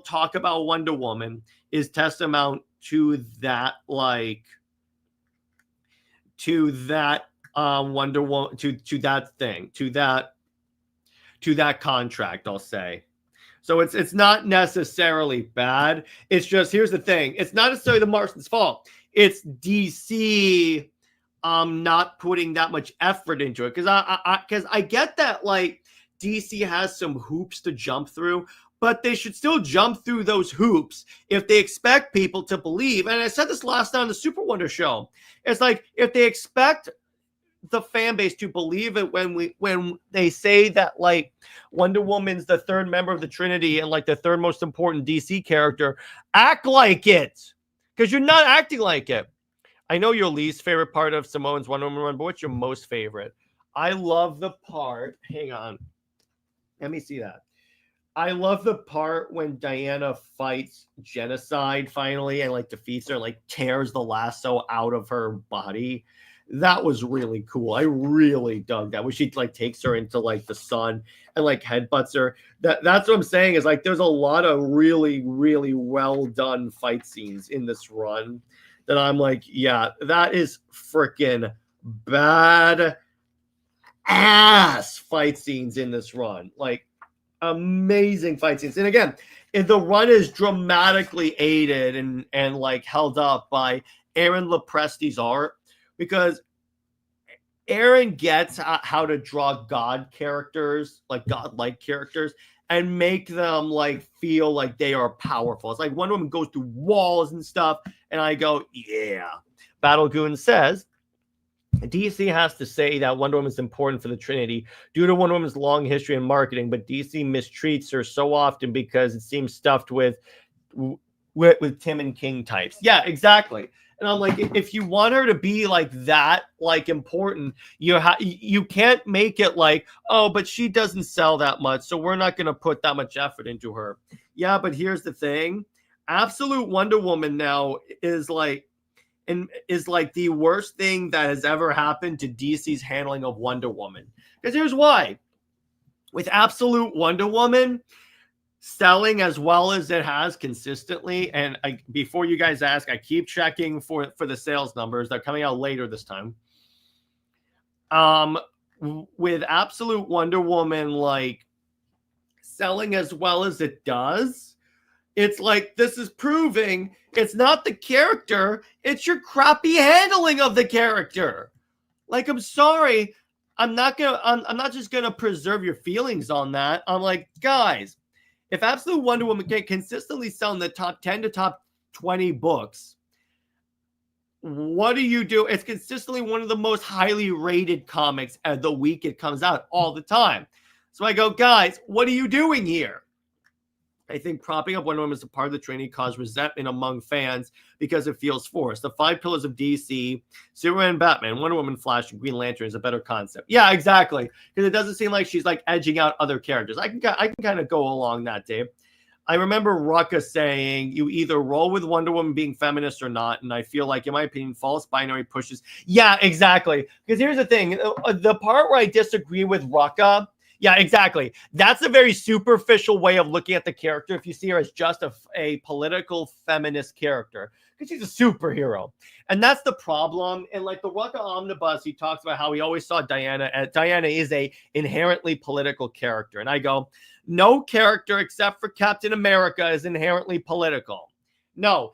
talk about Wonder Woman is testament to that Wonder Woman, to that contract, I'll say. So it's not necessarily bad. It's just, here's the thing: it's not necessarily the Marston's fault. It's DC not putting that much effort into it, because I get that DC has some hoops to jump through, but they should still jump through those hoops if they expect people to believe. And I said this last night on the Super Wonder show. It's if they expect the fan base to believe it when they say that Wonder Woman's the third member of the Trinity and the third most important DC character, act like it, because you're not acting like it. I know your least favorite part of Simone's Wonder Woman run, but what's your most favorite? I love the part. Hang on, let me see that. I love the part when Diana fights genocide finally and defeats her, tears the lasso out of her body. That was really cool. I really dug that. When she takes her into the sun and headbutts her. That's what I'm saying, is there's a lot of really, really well done fight scenes in this run that I'm yeah, that is freaking bad ass fight scenes in this run. Amazing fight scenes. And again, the run is dramatically aided and held up by Aaron Lopresti's art, because Aaron gets how to draw God characters, like godlike characters, and make them like feel like they are powerful. It's like Wonder Woman goes through walls and stuff, and I go, yeah. Battlegoon says DC has to say that Wonder Woman is important for the Trinity due to Wonder Woman's long history in marketing, but DC mistreats her so often because it seems stuffed with Tim and King types. Yeah, exactly. And I'm like, if you want her to be like that, like important, you can't make it like, oh, but she doesn't sell that much, so we're not going to put that much effort into her. Yeah, but here's the thing: Absolute Wonder Woman now is like the worst thing that has ever happened to DC's handling of Wonder Woman. Because here's why: with Absolute Wonder Woman selling as well as it has consistently, and before you guys ask, I keep checking for the sales numbers. They're coming out later this time. With Absolute Wonder Woman like selling as well as it does, it's like this is proving it's not the character, it's your crappy handling of the character. Like, I'm sorry, I'm not just gonna preserve your feelings on that. I'm like, guys, if Absolute Wonder Woman can consistently sell in the top 10 to top 20 books, what do you do? It's consistently one of the most highly rated comics at the week it comes out all the time. So I go, guys, what are you doing here? I think propping up Wonder Woman as a part of the Trinity caused resentment among fans because it feels forced. The 5 pillars of DC, Superman, Batman, Wonder Woman, Flash, and Green Lantern is a better concept. Yeah, exactly. Because it doesn't seem like she's like edging out other characters. I can kind of go along that, Dave. I remember Rucka saying you either roll with Wonder Woman being feminist or not. And I feel like, in my opinion, false binary pushes. Yeah, exactly. Because here's the thing. The part where I disagree with Rucka, yeah, exactly. That's a very superficial way of looking at the character if you see her as just a political feminist character, because she's a superhero. And that's the problem. And like the Rucka Omnibus, he talks about how he always saw Diana as Diana is a inherently political character. And I go, no character except for Captain America is inherently political. No,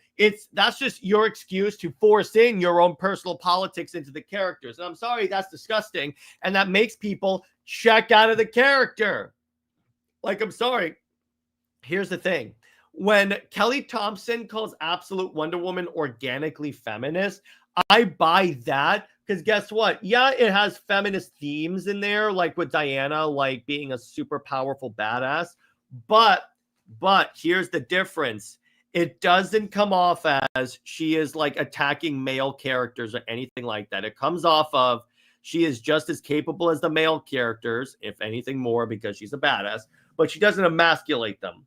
that's just your excuse to force in your own personal politics into the characters. And I'm sorry, that's disgusting. And that makes people check out of the character. Like, I'm sorry. Here's the thing. When Kelly Thompson calls Absolute Wonder Woman organically feminist, I buy that, because guess what? Yeah, it has feminist themes in there, like with Diana, like being a super powerful badass. But here's the difference. It doesn't come off as she is like attacking male characters or anything like that. It comes off of she is just as capable as the male characters, if anything more, because she's a badass, but she doesn't emasculate them.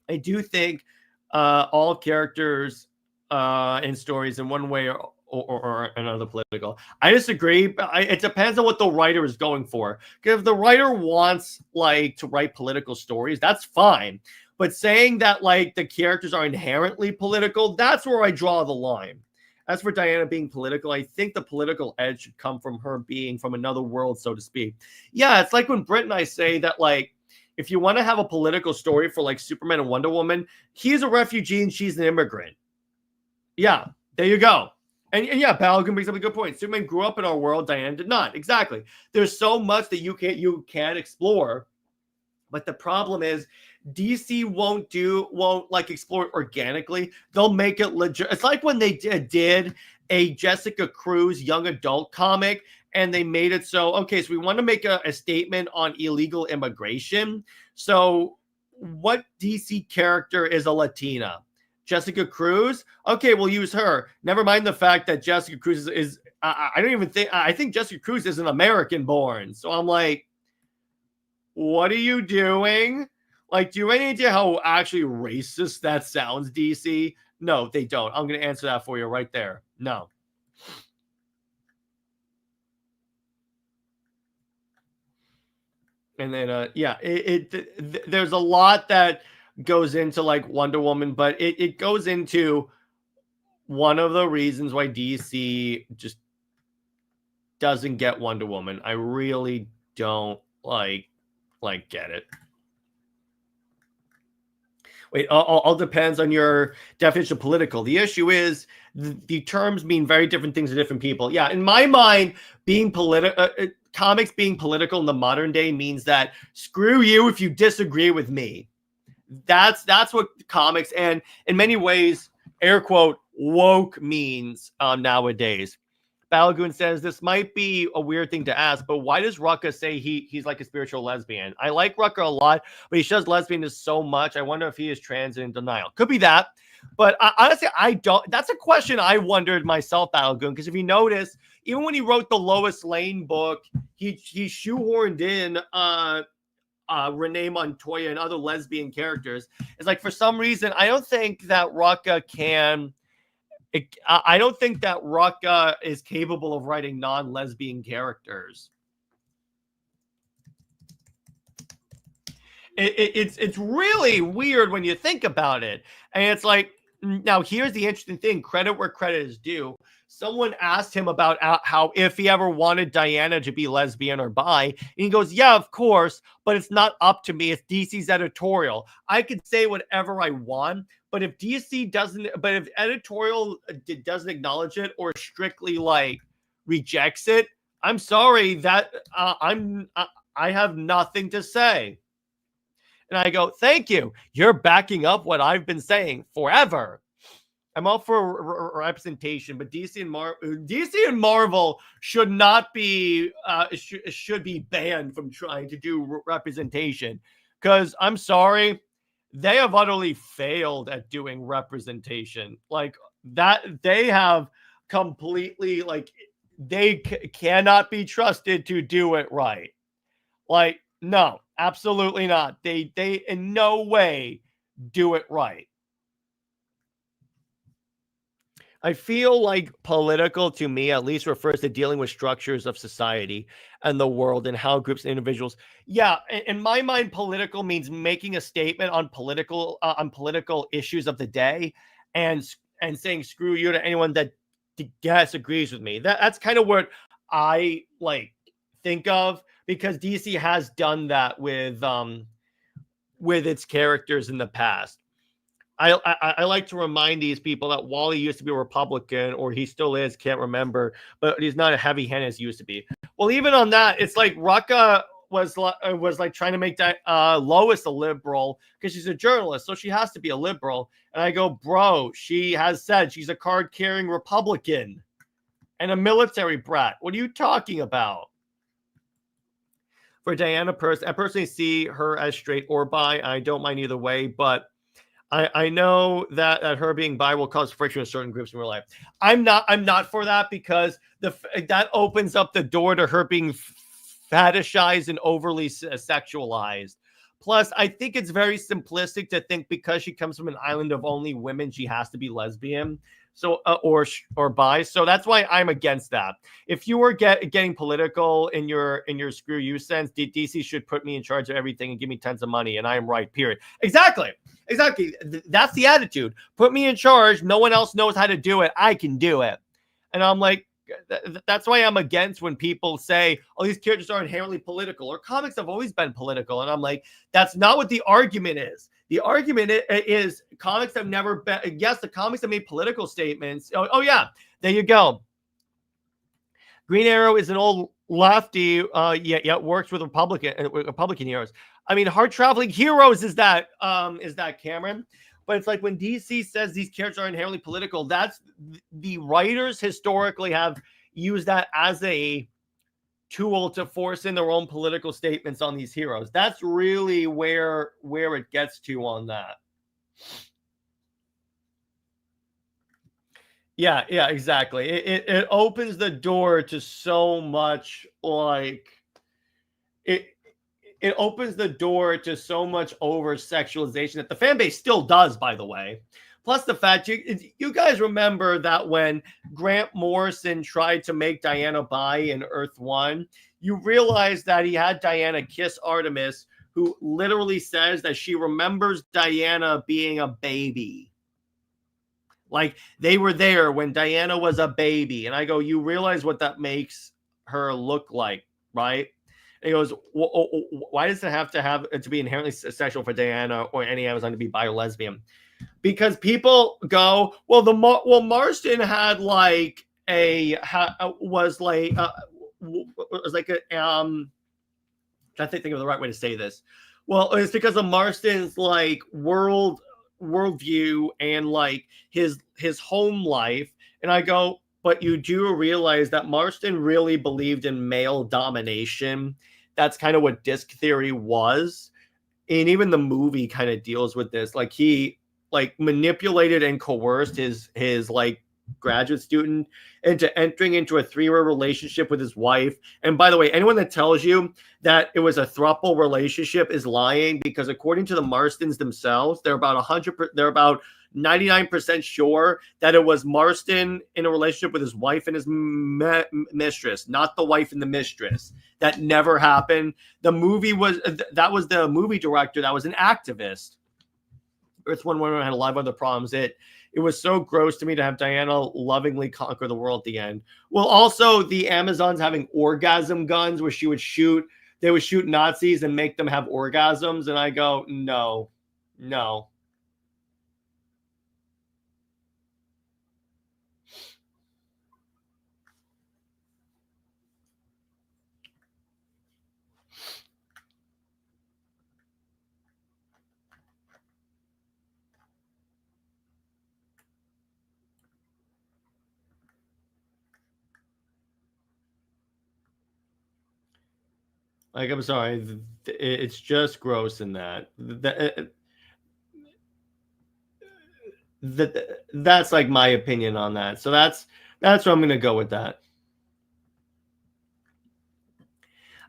I do think all characters in stories in one way or another political. I disagree. It depends on what the writer is going for. Because if the writer wants like to write political stories, that's fine. But saying that like the characters are inherently political, that's where I draw the line. As for Diana being political, I think the political edge should come from her being from another world, so to speak. Yeah, it's like when Britt and I say that like, if you want to have a political story for like Superman and Wonder Woman, he's a refugee and she's an immigrant. Yeah, there you go. And yeah, Balogun brings up a good point. Superman grew up in our world. Diana did not. Exactly. There's so much that you can't explore. But the problem is DC won't like explore it organically. They'll make it legit. It's like when they did a Jessica Cruz young adult comic, and they made it so, okay, so we want to make a statement on illegal immigration. So what DC character is a Latina? Jessica Cruz? Okay, we'll use her. Never mind the fact that Jessica Cruz is I don't even think, I think Jessica Cruz is an American born. So I'm like, what are you doing? Like, do you have any idea how actually racist that sounds, DC? No, they don't. I'm going to answer that for you right there. No. And then, yeah, there's a lot that goes into like Wonder Woman, but it goes into one of the reasons why DC just doesn't get Wonder Woman. I really don't like get it. Wait, all depends on your definition of political. The issue is the terms mean very different things to different people. Yeah, in my mind, being political, comics being political in the modern day means that screw you if you disagree with me. That's what comics and in many ways, air quote, woke means nowadays. Balagoon says this might be a weird thing to ask, but why does Rucka say he's like a spiritual lesbian? I like Rucka a lot, but he shows lesbianism so much. I wonder if he is trans and in denial. Could be that, but honestly, I don't. That's a question I wondered myself, Balagoon, because if you notice, even when he wrote the Lois Lane book, he shoehorned in Renee Montoya and other lesbian characters. It's like for some reason I don't think that Rucka can. I don't think that Rucka is capable of writing non-lesbian characters. It's really weird when you think about it. And it's like, now here's the interesting thing, credit where credit is due. Someone asked him about how if he ever wanted Diana to be lesbian or bi, and he goes, yeah, of course, but it's not up to me. It's DC's editorial. I could say whatever I want, but if DC doesn't, but if editorial doesn't acknowledge it or strictly like rejects it, I'm sorry that I have nothing to say. And I go, thank you. You're backing up what I've been saying forever. I'm all for representation, but DC and Marvel should not be should be banned from trying to do representation, because I'm sorry, they have utterly failed at doing representation. Like that, they have completely they cannot be trusted to do it right. Like, no, absolutely not. They in no way do it right. I feel like political to me at least refers to dealing with structures of society and the world and how groups and individuals. Yeah, in my mind, political means making a statement on political issues of the day and saying screw you to anyone that disagrees with me. That's kind of what I like think of, because DC has done that with its characters in the past. I like to remind these people that Wally used to be a Republican, or he still is, can't remember, but he's not a heavy-handed as he used to be. Well, even on that, it's like Rucka was like trying to make that Lois a liberal because she's a journalist, so she has to be a liberal. And I go, bro, she has said she's a card-carrying Republican and a military brat. What are you talking about? For Diana, I personally see her as straight or bi. I don't mind either way, but I know that her being bi will cause friction with certain groups in real life. I'm not for that, because that opens up the door to her being fetishized and overly sexualized. Plus, I think it's very simplistic to think because she comes from an island of only women, she has to be lesbian. So or bi. So that's why I'm against that. If you were getting political in your screw you sense, DC should put me in charge of everything and give me tons of money, and I am right. Period. Exactly. That's the attitude. Put me in charge. No one else knows how to do it. I can do it. And I'm like, that's why I'm against when people say, oh, these characters are inherently political, or comics have always been political. And I'm like, that's not what the argument is. The argument is comics have never been. Yes, the comics have made political statements. Oh yeah, there you go. Green Arrow is an old lefty, yet works with Republican heroes. I mean, Hard Traveling Heroes is that Cameron. But it's like when DC says these characters are inherently political, that's the writers historically have used that as a tool to force in their own political statements on these heroes. That's really where it gets to on that. Yeah, exactly. It opens the door to so much, like it opens the door to so much over sexualization that the fan base still does, by the way. Plus the fact you guys remember that when Grant Morrison tried to make Diana bi in Earth 1, you realize that he had Diana kiss Artemis, who literally says that she remembers Diana being a baby. Like they were there when Diana was a baby. And I go, you realize what that makes her look like, right? And he goes, why does it have to be inherently sexual for Diana or any Amazon to be bi or lesbian? Because people go, well, Marston had like was like a I think of the right way to say this. Well, it's because of Marston's like worldview and like his home life. And I go, but you do realize that Marston really believed in male domination. That's kind of what disc theory was. And even the movie kind of deals with this. Like he like manipulated and coerced his like graduate student into entering into a 3-year relationship with his wife. And by the way, anyone that tells you that it was a throuple relationship is lying, because according to the Marstons themselves, they're about 99% sure that it was Marston in a relationship with his wife and his mistress, not the wife and the mistress. That never happened. The movie was that was the movie director that was an activist. Earth One Woman had a lot of other problems. It was so gross to me to have Diana lovingly conquer the world at the end. Well, also the Amazons having orgasm guns where they would shoot Nazis and make them have orgasms. And I go, no. Like, I'm sorry. It's just gross in that. That's like my opinion on that. So that's where I'm going to go with that.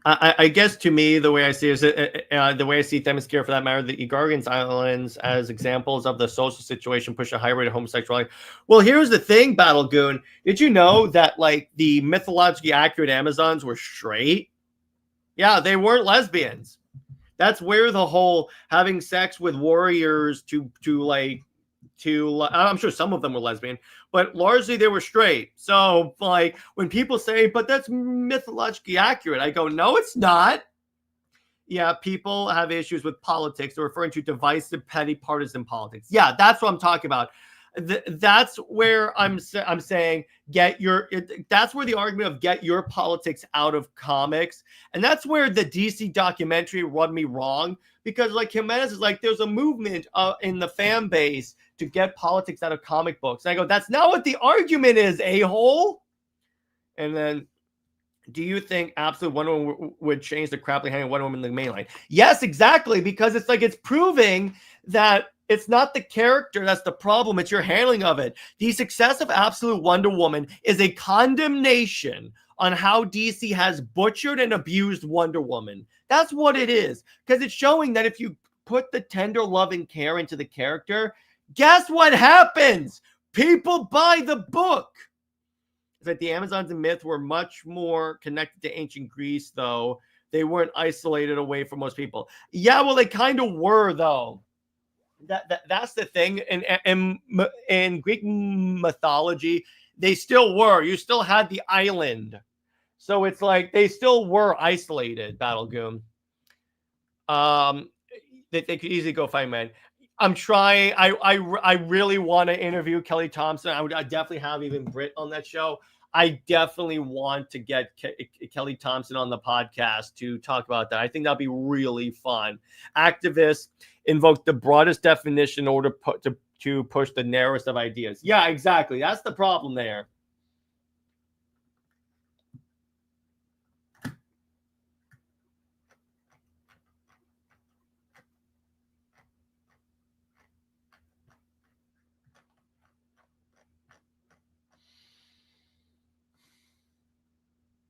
I guess to me, the way I see it is the way I see Themyscira, for that matter, the Igargans Islands as examples of the social situation push a high rate of homosexuality. Well, here's the thing, Battle Goon. Did you know that like the mythologically accurate Amazons were straight? Yeah, they weren't lesbians. That's where the whole having sex with warriors I'm sure some of them were lesbian, but largely they were straight. So like when people say, but that's mythologically accurate, I go, no, it's not. Yeah, people have issues with politics. They're referring to divisive, petty, partisan politics. Yeah, that's what I'm talking about. That's where I'm saying that's where the argument of get your politics out of comics. And that's where the DC documentary rubbed me wrong, because like Jimenez is like, there's a movement in the fan base to get politics out of comic books. And I go, that's not what the argument is, a-hole. And then, do you think Absolute Wonder Woman would change the craply hanging Wonder Woman in the main line? Yes, exactly, because it's like it's proving that it's not the character that's the problem, it's your handling of it. The success of Absolute Wonder Woman is a condemnation on how DC has butchered and abused Wonder Woman. That's what it is, because it's showing that if you put the tender love and care into the character, guess what happens? People buy the book. It's like the Amazons and myth were much more connected to ancient Greece, though. They weren't isolated away from most people. Yeah, well, they kind of were, though. That's the thing. In Greek mythology, they still were. You still had the island. So it's like they still were isolated, Battle Goon. They could easily go find men. I'm trying. I really want to interview Kelly Thompson. I definitely have even Britt on that show. I definitely want to get Kelly Thompson on the podcast to talk about that. I think that'd be really fun. Activists invoke the broadest definition in order to push the narrowest of ideas. Yeah, exactly. That's the problem there.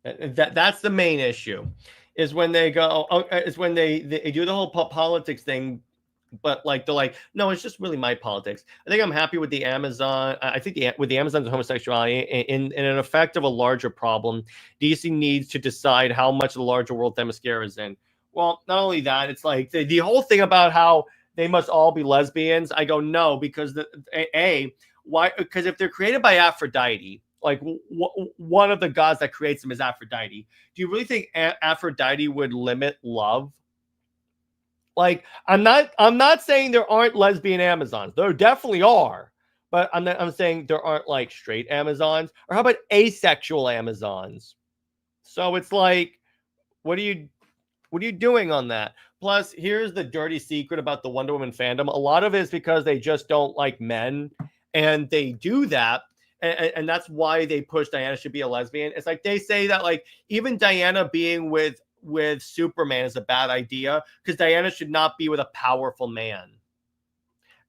That's the main issue, is when they go, is when they do the whole politics thing, but like they're like, no, it's just really my politics. I think I'm happy with the Amazon. I think with the Amazon's homosexuality in an effect of a larger problem. DC needs to decide how much of the larger world Themyscira is in. Well, not only that, it's like the whole thing about how they must all be lesbians. I go, no, because why? Because if they're created by Aphrodite, Like one of the gods that creates them is Aphrodite. Do you really think Aphrodite would limit love? Like, I'm not saying there aren't lesbian Amazons. There definitely are. But I'm saying there aren't like straight Amazons. Or how about asexual Amazons? So it's like, what are you doing on that? Plus, here's the dirty secret about the Wonder Woman fandom. A lot of it is because they just don't like men, and they do that. And that's why they push Diana should be a lesbian. It's like they say that like even Diana being with Superman is a bad idea because Diana should not be with a powerful man.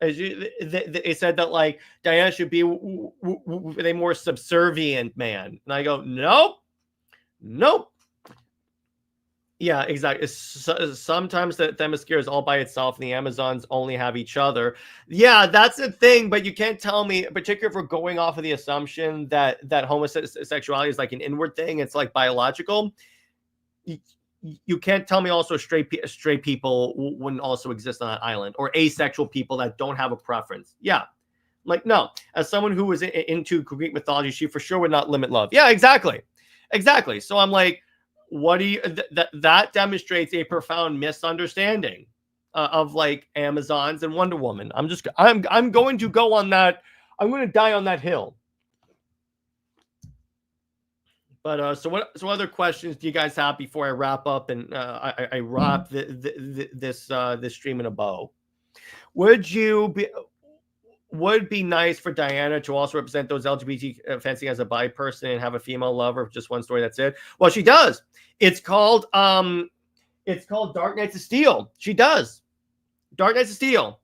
They said that like Diana should be with a more subservient man, and I go, nope, nope. Yeah, exactly. Sometimes the Themyscira is all by itself, and the Amazons only have each other. Yeah, that's the thing. But you can't tell me, particularly if we're going off of the assumption that homosexuality is like an inward thing, it's like biological. You can't tell me also straight people wouldn't also exist on that island, or asexual people that don't have a preference. Yeah, like no. As someone who was into Greek mythology, she for sure would not limit love. Yeah, exactly. So I'm like, what do you that demonstrates a profound misunderstanding of like Amazons and Wonder Woman. I'm going to go on that. I'm going to die on that hill. But so what other questions do you guys have before I wrap up and I wrap this stream in a bow? Would be nice for Diana to also represent those LGBT fancy as a bi person and have a female lover, just one story, that's it? Well, she does. It's called Dark Knights of Steel. She does. Dark Knights of Steel.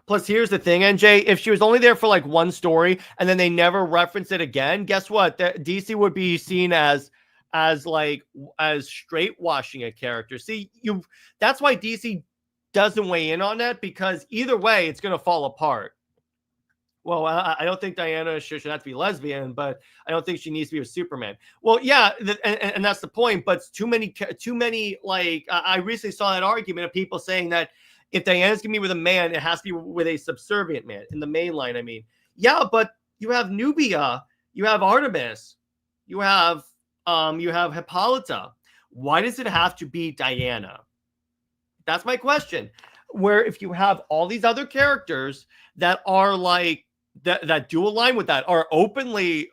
Plus, here's the thing, NJ. If she was only there for like one story and then they never reference it again, guess what? DC would be seen as straight washing a character. See, that's why DC doesn't weigh in on that, because either way, it's going to fall apart. Well, I don't think Diana should have to be lesbian, but I don't think she needs to be with Superman. Well, yeah, and that's the point. But too many. Like I recently saw that argument of people saying that if Diana's gonna be with a man, it has to be with a subservient man in the main line. I mean, yeah, but you have Nubia, you have Artemis, you have Hippolyta. Why does it have to be Diana? That's my question. Where if you have all these other characters that are like that do align with that, are openly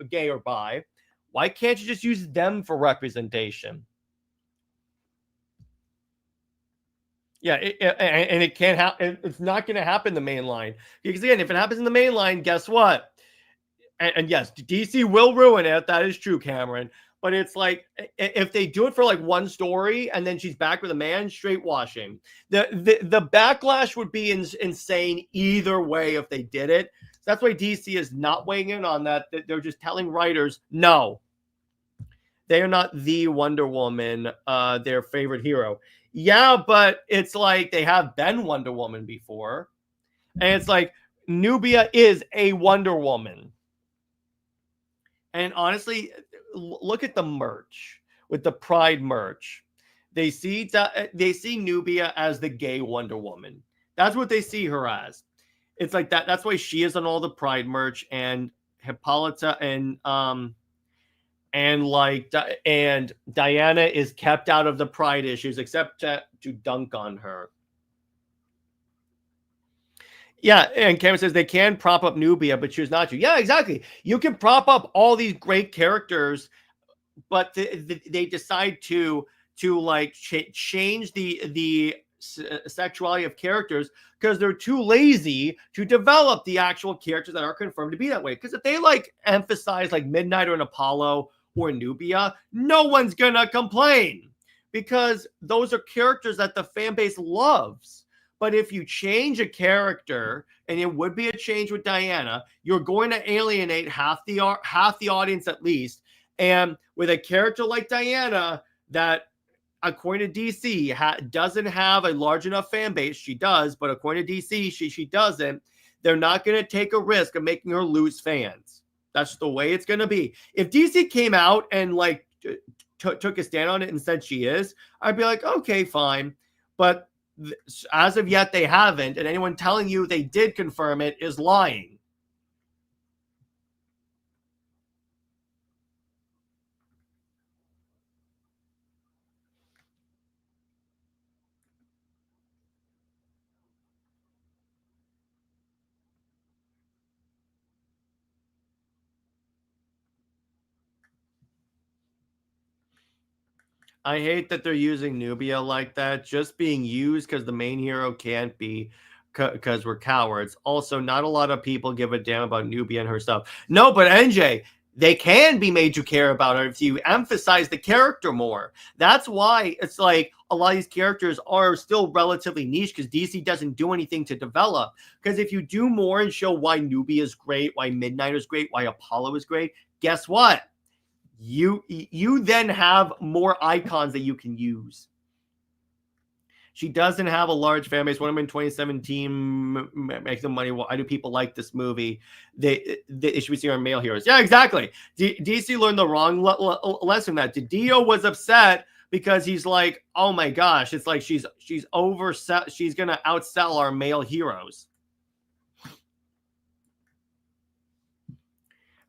gay or bi, why can't you just use them for representation? Yeah, and it can't happen. It's not going to happen in the main line, because again, if it happens in the main line, guess what? And yes, DC will ruin it. That is true, Cameron. But it's like if they do it for like one story and then she's back with a man, straight washing. The backlash would be insane either way if they did it. So that's why DC is not weighing in on that. They're just telling writers, no, they are not the Wonder Woman, their favorite hero. Yeah, but it's like they have been Wonder Woman before. And it's like Nubia is a Wonder Woman. And honestly, look at the merch with the Pride merch. They see Nubia as the gay Wonder Woman. That's what they see her as. It's like that. That's why she is on all the Pride merch, and Hippolyta and Diana is kept out of the Pride issues, except to dunk on her. Yeah, and Cameron says they can prop up Nubia, but choose not to. Yeah, exactly. You can prop up all these great characters, but they decide to like change the sexuality of characters because they're too lazy to develop the actual characters that are confirmed to be that way. Because if they like emphasize like Midnight or an Apollo or Nubia, no one's gonna complain, because those are characters that the fan base loves. But if you change a character, and it would be a change with Diana, you're going to alienate half the audience at least. And with a character like Diana, that according to DC doesn't have a large enough fan base, she does, but according to DC, she doesn't. They're not going to take a risk of making her lose fans. That's the way it's going to be. If DC came out and like took a stand on it and said she is, I'd be like, okay, fine. But as of yet, they haven't, and anyone telling you they did confirm it is lying. I hate that they're using Nubia like that, just being used because the main hero can't be, because we're cowards. Also, not a lot of people give a damn about Nubia and her stuff. No, but NJ, they can be made to care about her if you emphasize the character more. That's why it's like a lot of these characters are still relatively niche because DC doesn't do anything to develop. Because if you do more and show why Nubia is great, why Midnight is great, why Apollo is great, guess what? You then have more icons that you can use. She doesn't have a large fan base. When I'm in 2017, make some money. Why do people like this movie? They should be seeing our male heroes. Yeah, exactly. DC learned the wrong lesson. That Dio was upset because he's like, oh my gosh, it's like she's oversell. She's gonna outsell our male heroes.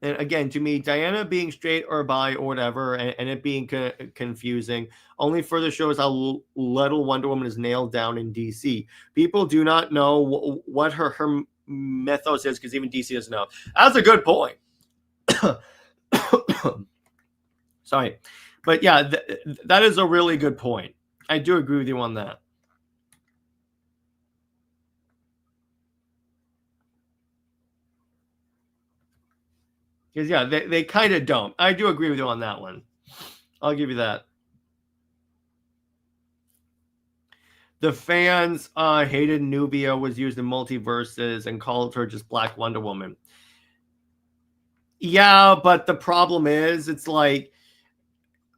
And again, to me, Diana being straight or bi or whatever, and it being confusing, only further shows how little Wonder Woman is nailed down in DC. People do not know what her mythos is because even DC doesn't know. That's a good point. Sorry. But yeah, that is a really good point. I do agree with you on that. Because, yeah, they kind of don't. I do agree with you on that one. I'll give you that. The fans hated Nubia was used in multiverses and called her just Black Wonder Woman. Yeah, but the problem is, it's like,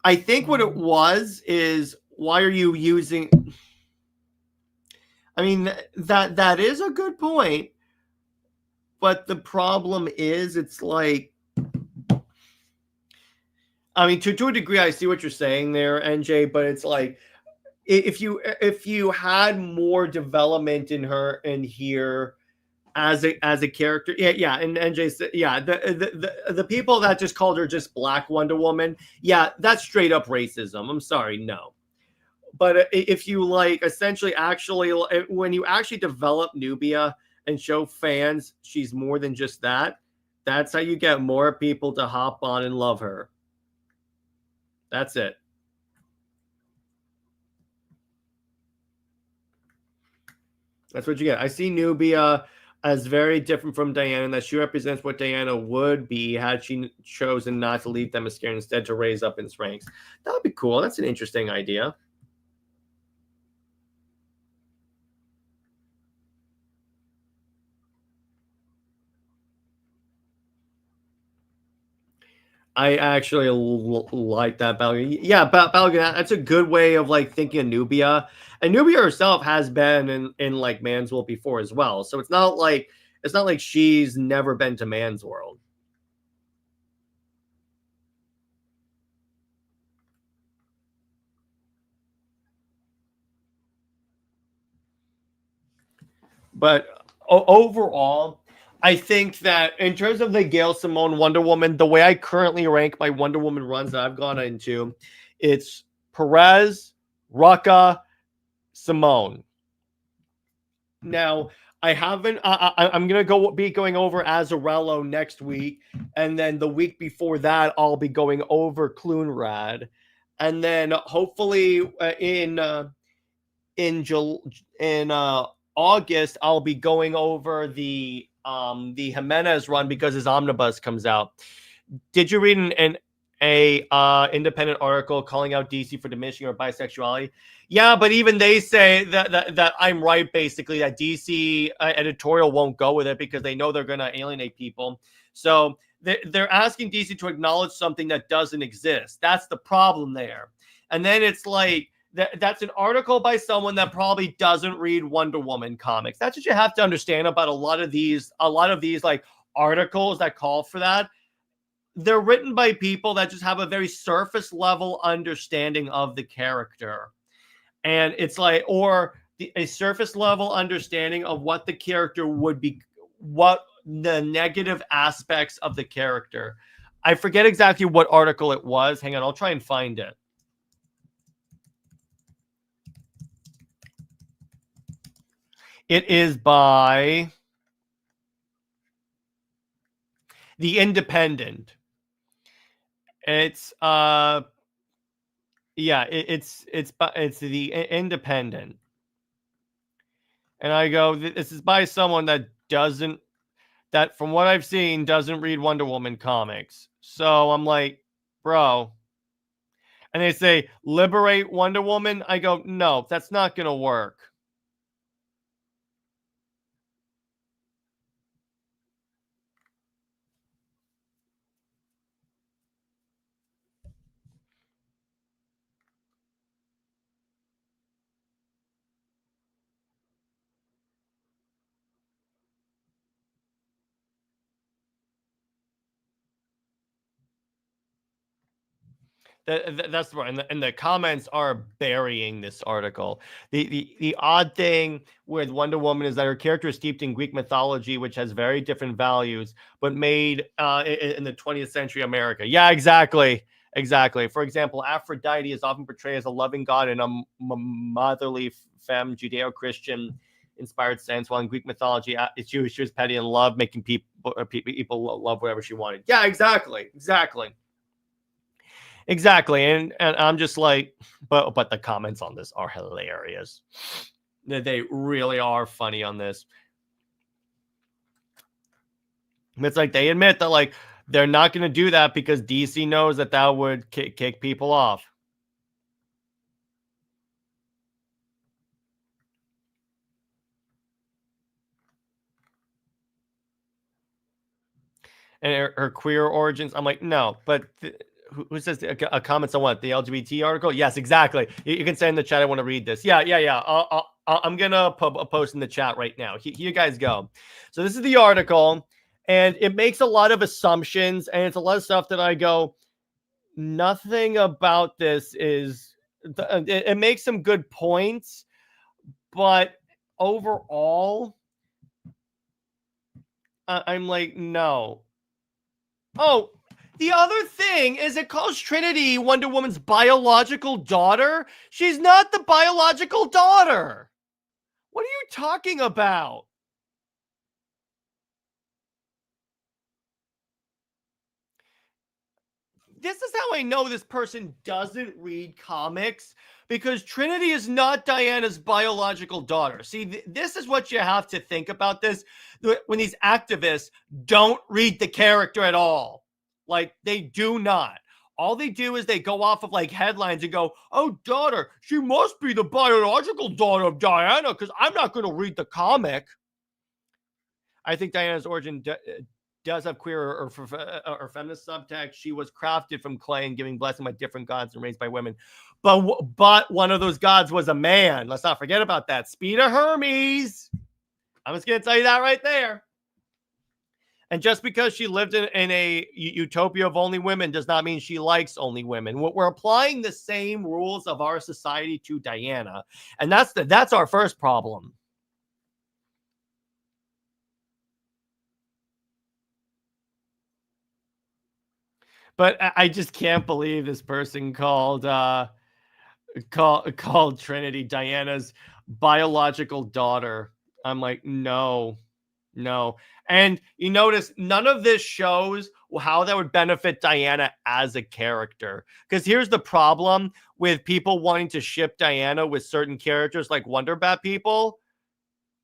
I think what it was is, why are you using... I mean, that is a good point. But the problem is, it's like... I mean, to a degree, I see what you're saying there, NJ, but it's like, if you had more development in her in here as a character, yeah, and NJ said, yeah, the people that just called her just Black Wonder Woman, yeah, that's straight up racism. I'm sorry, no. But if you like essentially actually when you actually develop Nubia and show fans she's more than just that, that's how you get more people to hop on and love her. That's it. That's what you get. I see Nubia as very different from Diana, and that she represents what Diana would be had she chosen not to leave Themyscira, instead to raise up in its ranks. That would be cool. That's an interesting idea. I actually like that Balgan. Yeah, Balgan. That's a good way of like thinking of Nubia. And Nubia herself has been in like Man's World before as well. So it's not like she's never been to Man's World. But overall, I think that in terms of the Gail Simone Wonder Woman, the way I currently rank my Wonder Woman runs that I've gone into, it's Perez, Rucka, Simone. Now, I haven't. I'm gonna be going over Azzarello next week, and then the week before that, I'll be going over Clunrad, and then hopefully in August, I'll be going over the Jimenez run because his omnibus comes out. Did you read a independent article calling out DC for diminishing her bisexuality? Yeah, but even they say that I'm right, basically, that DC editorial won't go with it because they know they're going to alienate people. So they're asking DC to acknowledge something that doesn't exist. That's the problem there. And then it's like, that's an article by someone that probably doesn't read Wonder Woman comics. That's what you have to understand about a lot of these like articles that call for that. They're written by people that just have a very surface level understanding of the character. And it's like, or a surface level understanding of what the character would be, what the negative aspects of the character. I forget exactly what article it was. Hang on, I'll try and find it. It is by The Independent. It's Yeah, it's the Independent, and I go, this is by someone that doesn't, that from what I've seen doesn't read Wonder Woman comics. So I'm like, bro. And they say liberate Wonder Woman. I go, no, that's not gonna work. That's right, and the comments are burying this article. The odd thing with Wonder Woman is that her character is steeped in Greek mythology, which has very different values, but made in the 20th century America. Yeah, exactly, exactly. For example, Aphrodite is often portrayed as a loving god in a motherly femme Judeo-Christian inspired sense, while in Greek mythology, she was petty and love, making people love whatever she wanted. Yeah, exactly, exactly. Exactly, and I'm just like, but the comments on this are hilarious. They really are funny on this. It's like they admit that like they're not going to do that because DC knows that that would kick people off. And her queer origins, I'm like, no, but who says a comments on what, the LGBT article? Yes, exactly. You can say in the chat, I want to read this. Yeah. I'm gonna post in the chat right now. Here you guys go. So this is the article, and it makes a lot of assumptions, and it's a lot of stuff that I go, nothing about this is. It makes some good points, but overall, I'm like, no. Oh, the other thing is it calls Trinity Wonder Woman's biological daughter. She's not the biological daughter. What are you talking about? This is how I know this person doesn't read comics, because Trinity is not Diana's biological daughter. See, this is what you have to think about this when these activists don't read the character at all. Like, they do not. All they do is they go off of like headlines and go, oh, daughter, she must be the biological daughter of Diana because I'm not going to read the comic. I think Diana's origin does have queer or feminist subtext. She was crafted from clay and giving blessing by different gods and raised by women. But one of those gods was a man. Let's not forget about that. Speed of Hermes. I'm just going to tell you that right there. And just because she lived in a utopia of only women does not mean she likes only women. We're applying the same rules of our society to Diana. And that's our first problem. But I just can't believe this person called Trinity Diana's biological daughter. I'm like, no. And you notice none of this shows how that would benefit Diana as a character. Because here's the problem with people wanting to ship Diana with certain characters like Wonder Bat people.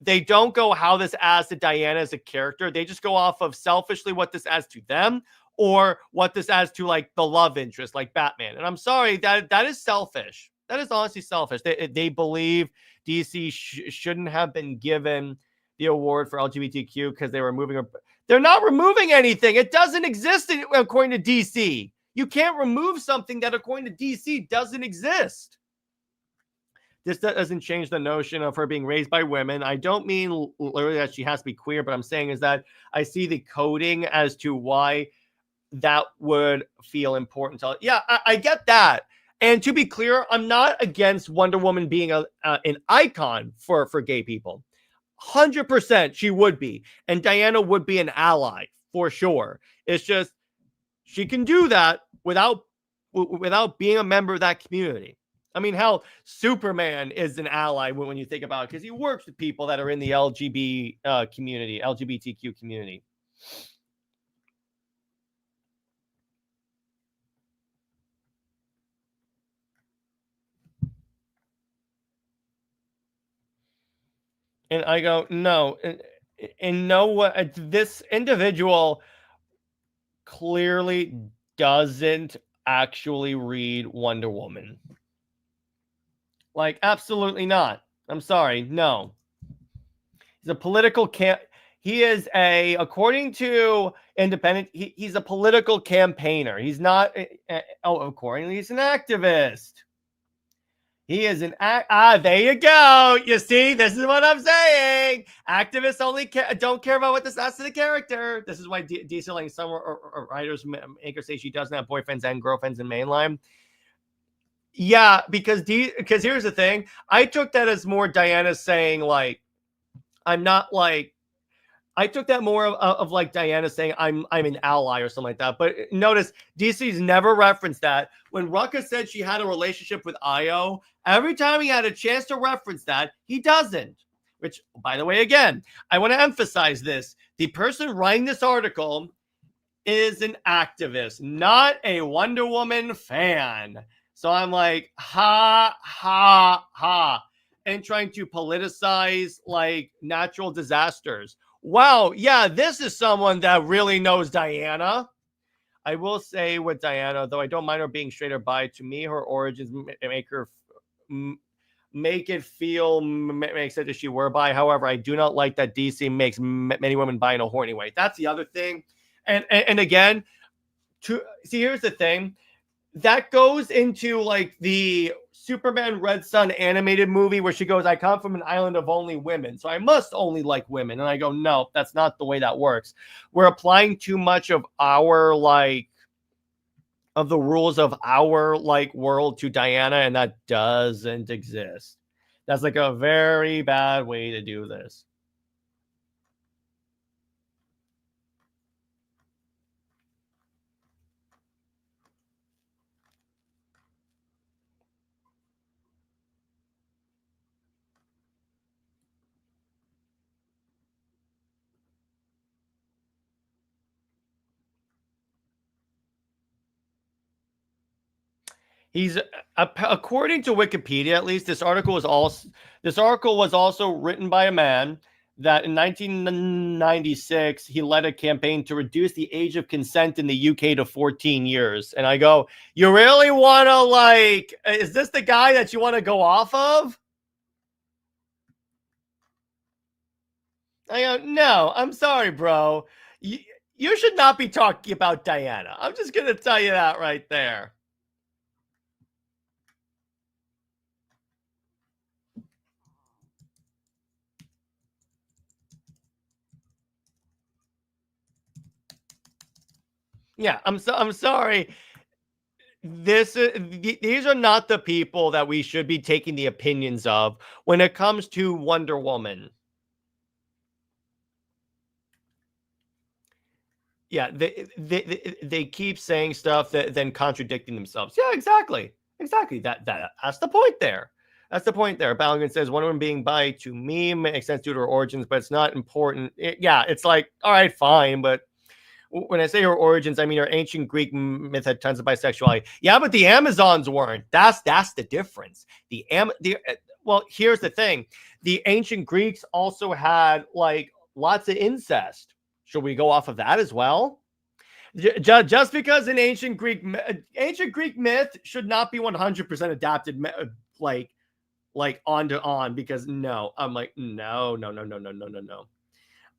They don't go how this adds to Diana as a character. They just go off of selfishly what this adds to them or what this adds to like the love interest, like Batman. And I'm sorry, that is selfish. That is honestly selfish. They believe DC shouldn't have been given the award for LGBTQ because they were removing. They're not removing anything. It doesn't exist according to DC. You can't remove something that according to DC doesn't exist. This doesn't change the notion of her being raised by women. I don't mean literally that she has to be queer, but I'm saying is that I see the coding as to why that would feel important to. Yeah, I get that. And to be clear, I'm not against Wonder Woman being an icon for gay people. 100% she would be. And Diana would be an ally for sure. It's just she can do that without being a member of that community. I mean, hell, Superman is an ally when you think about it because he works with people that are in the LGBTQ community. And I go, no. And no, what this individual clearly doesn't actually read Wonder Woman. Like, absolutely not. I'm sorry. No. He's a political he is according to Independent, he's a political campaigner. He's not, accordingly, he's an activist. He is an there you go. You see, this is what I'm saying. Activists only don't care about what this does to the character. This is why DC some writers, makers say she doesn't have boyfriends and girlfriends in mainline. Yeah, because here's the thing. I took that as more Diana saying, like, I'm not like, I took that more of like Diana saying I'm an ally or something like that. But notice DC's never referenced that. When Rucka said she had a relationship with Io, every time he had a chance to reference that, he doesn't. Which, by the way, again, I want to emphasize this. The person writing this article is an activist, not a Wonder Woman fan. So I'm like, ha, ha, ha. And trying to politicize like natural disasters. Wow, yeah, this is someone that really knows Diana. I will say with Diana, though I don't mind her being straight or bi, to me, her origins make her make it feel makes it as she were bi. However, I do not like that DC makes many women bi in a horny way. That's the other thing. And again, to see, here's the thing. That goes into like the Superman Red Sun animated movie where she goes, I come from an island of only women, so I must only like women. And I go, no, that's not the way that works. We're applying too much of our like of the rules of our like world to Diana, and that doesn't exist. That's like a very bad way to do this. He's according to Wikipedia, at least this article was also written by a man that in 1996 he led a campaign to reduce the age of consent in the UK to 14 years. And I go, you really want to like? Is this the guy that you want to go off of? I go, no, I'm sorry, bro. You should not be talking about Diana. I'm just gonna tell you that right there. Yeah, I'm sorry. These are not the people that we should be taking the opinions of when it comes to Wonder Woman. Yeah, they keep saying stuff that then contradicting themselves. Yeah, exactly. That's the point there. That's the point there. Balogun says Wonder Woman being bi to me makes sense due to her origins, but it's not important. Yeah, it's like, all right, fine, but when I say her origins, I mean her ancient Greek myth had tons of bisexuality. Yeah, but the Amazons weren't. That's the difference. Well, here's the thing: the ancient Greeks also had like lots of incest. Should we go off of that as well? Just because an ancient Greek myth should not be 100% adapted, like on because no, I'm like no.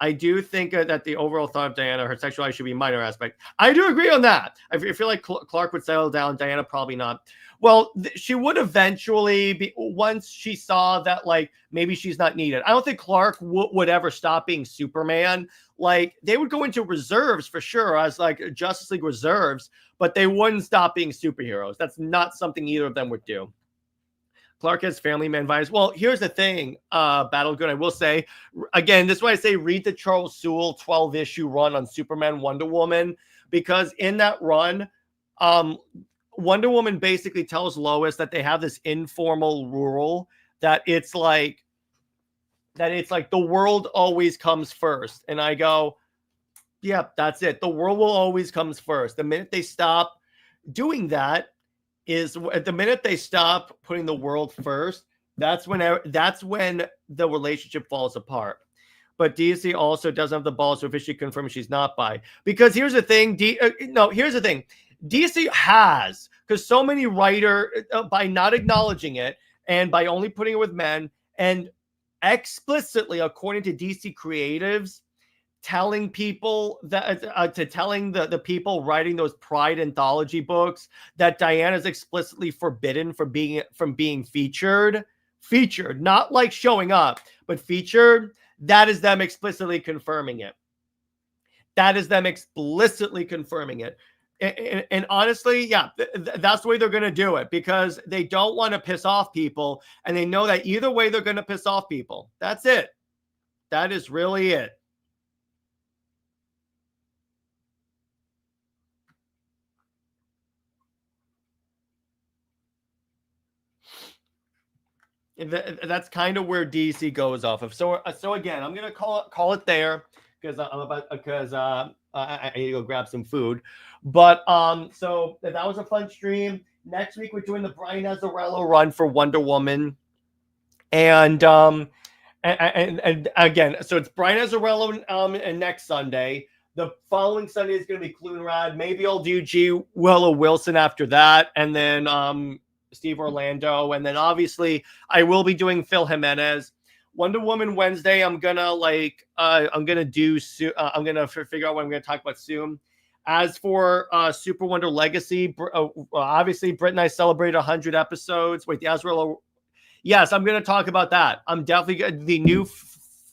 I do think that the overall thought of Diana, her sexuality should be a minor aspect. I do agree on that. I feel like Clark would settle down. Diana probably not. Well, she would eventually be once she saw that like maybe she's not needed. I don't think Clark would ever stop being Superman. Like they would go into reserves for sure as like Justice League reserves, but they wouldn't stop being superheroes. That's not something either of them would do. Clark has family man vibes. Well, here's the thing, Battlegood. I will say, again, this is why I say read the Charles Soule 12-issue run on Superman Wonder Woman, because in that run, Wonder Woman basically tells Lois that they have this informal rule that it's like the world always comes first. And I go, yeah, that's it. The world will always comes first. The minute they stop doing that, is at the minute they stop putting the world first, That's when the relationship falls apart. But DC also doesn't have the balls to officially confirm she's not bi. Because here's the thing, here's the thing. DC has, because so many by not acknowledging it and by only putting it with men, and explicitly, according to DC creatives, telling people that telling the people writing those Pride anthology books that Diana's explicitly forbidden from being featured, not like showing up, but featured. That is them explicitly confirming it. And honestly, yeah, that's the way they're going to do it, because they don't want to piss off people, and they know that either way they're going to piss off people. That's it. That is really it. That's kind of where DC goes off of. So again, I'm gonna call it there, because I need to go grab some food. But so that was a fun stream. Next week we're doing the Brian Azzarello run for Wonder Woman, and again, so it's Brian Azzarello and next Sunday. The following Sunday is going to be Clunrad. Maybe I'll do G. Willow Wilson after that, and then Steve Orlando, and then obviously I will be doing Phil Jimenez. Wonder Woman Wednesday, I'm gonna figure out what I'm gonna talk about soon. As for Super Wonder Legacy, obviously Britt and I celebrated 100 episodes. Wait, the Azzarello. Yes, I'm going to talk about that. I'm definitely the new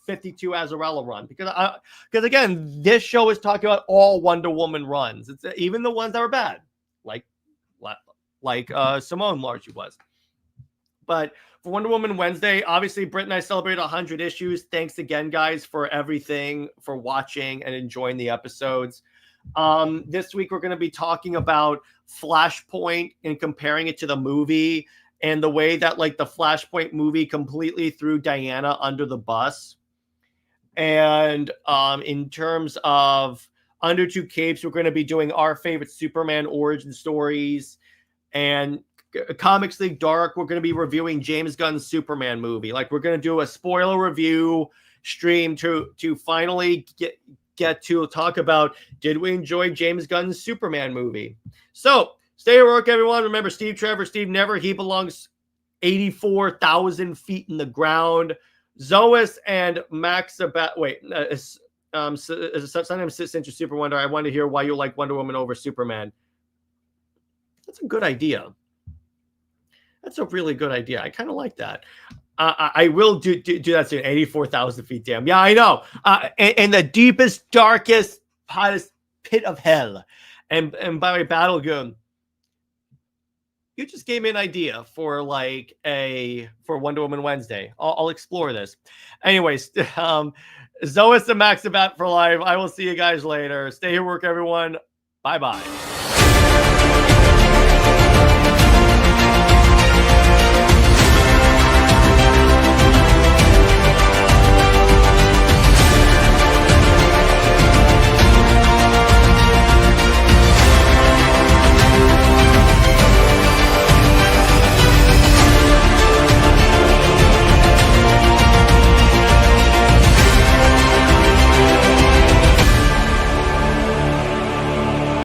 52 Azzarello run, because again, this show is talking about all Wonder Woman runs. It's even the ones that were bad, like Simone largely was. But for Wonder Woman Wednesday, obviously Britt and I celebrated 100 issues. Thanks again, guys, for everything, for watching and enjoying the episodes. This week we're going to be talking about Flashpoint and comparing it to the movie, and the way that like the Flashpoint movie completely threw Diana under the bus. And in terms of Under Two Capes, we're going to be doing our favorite Superman origin stories. And Comics League Dark, we're going to be reviewing James Gunn's Superman movie. Like, we're going to do a spoiler review stream to finally get to talk about, did we enjoy James Gunn's Superman movie? So stay at work, everyone. Remember, Steve Trevor, Steve Never. He belongs 84,000 feet in the ground. Zois and Max sometimes since you're Super Wonder, I want to hear why you like Wonder Woman over Superman. That's a good idea. That's a really good idea. I kind of like that. I will do that soon. 84,000 feet, damn. Yeah, I know. In the deepest, darkest, hottest pit of hell. And by the way, Battle Goon, you just gave me an idea for Wonder Woman Wednesday. I'll explore this. Anyways, Zois and Max about for life. I will see you guys later. Stay here, work, everyone. Bye-bye.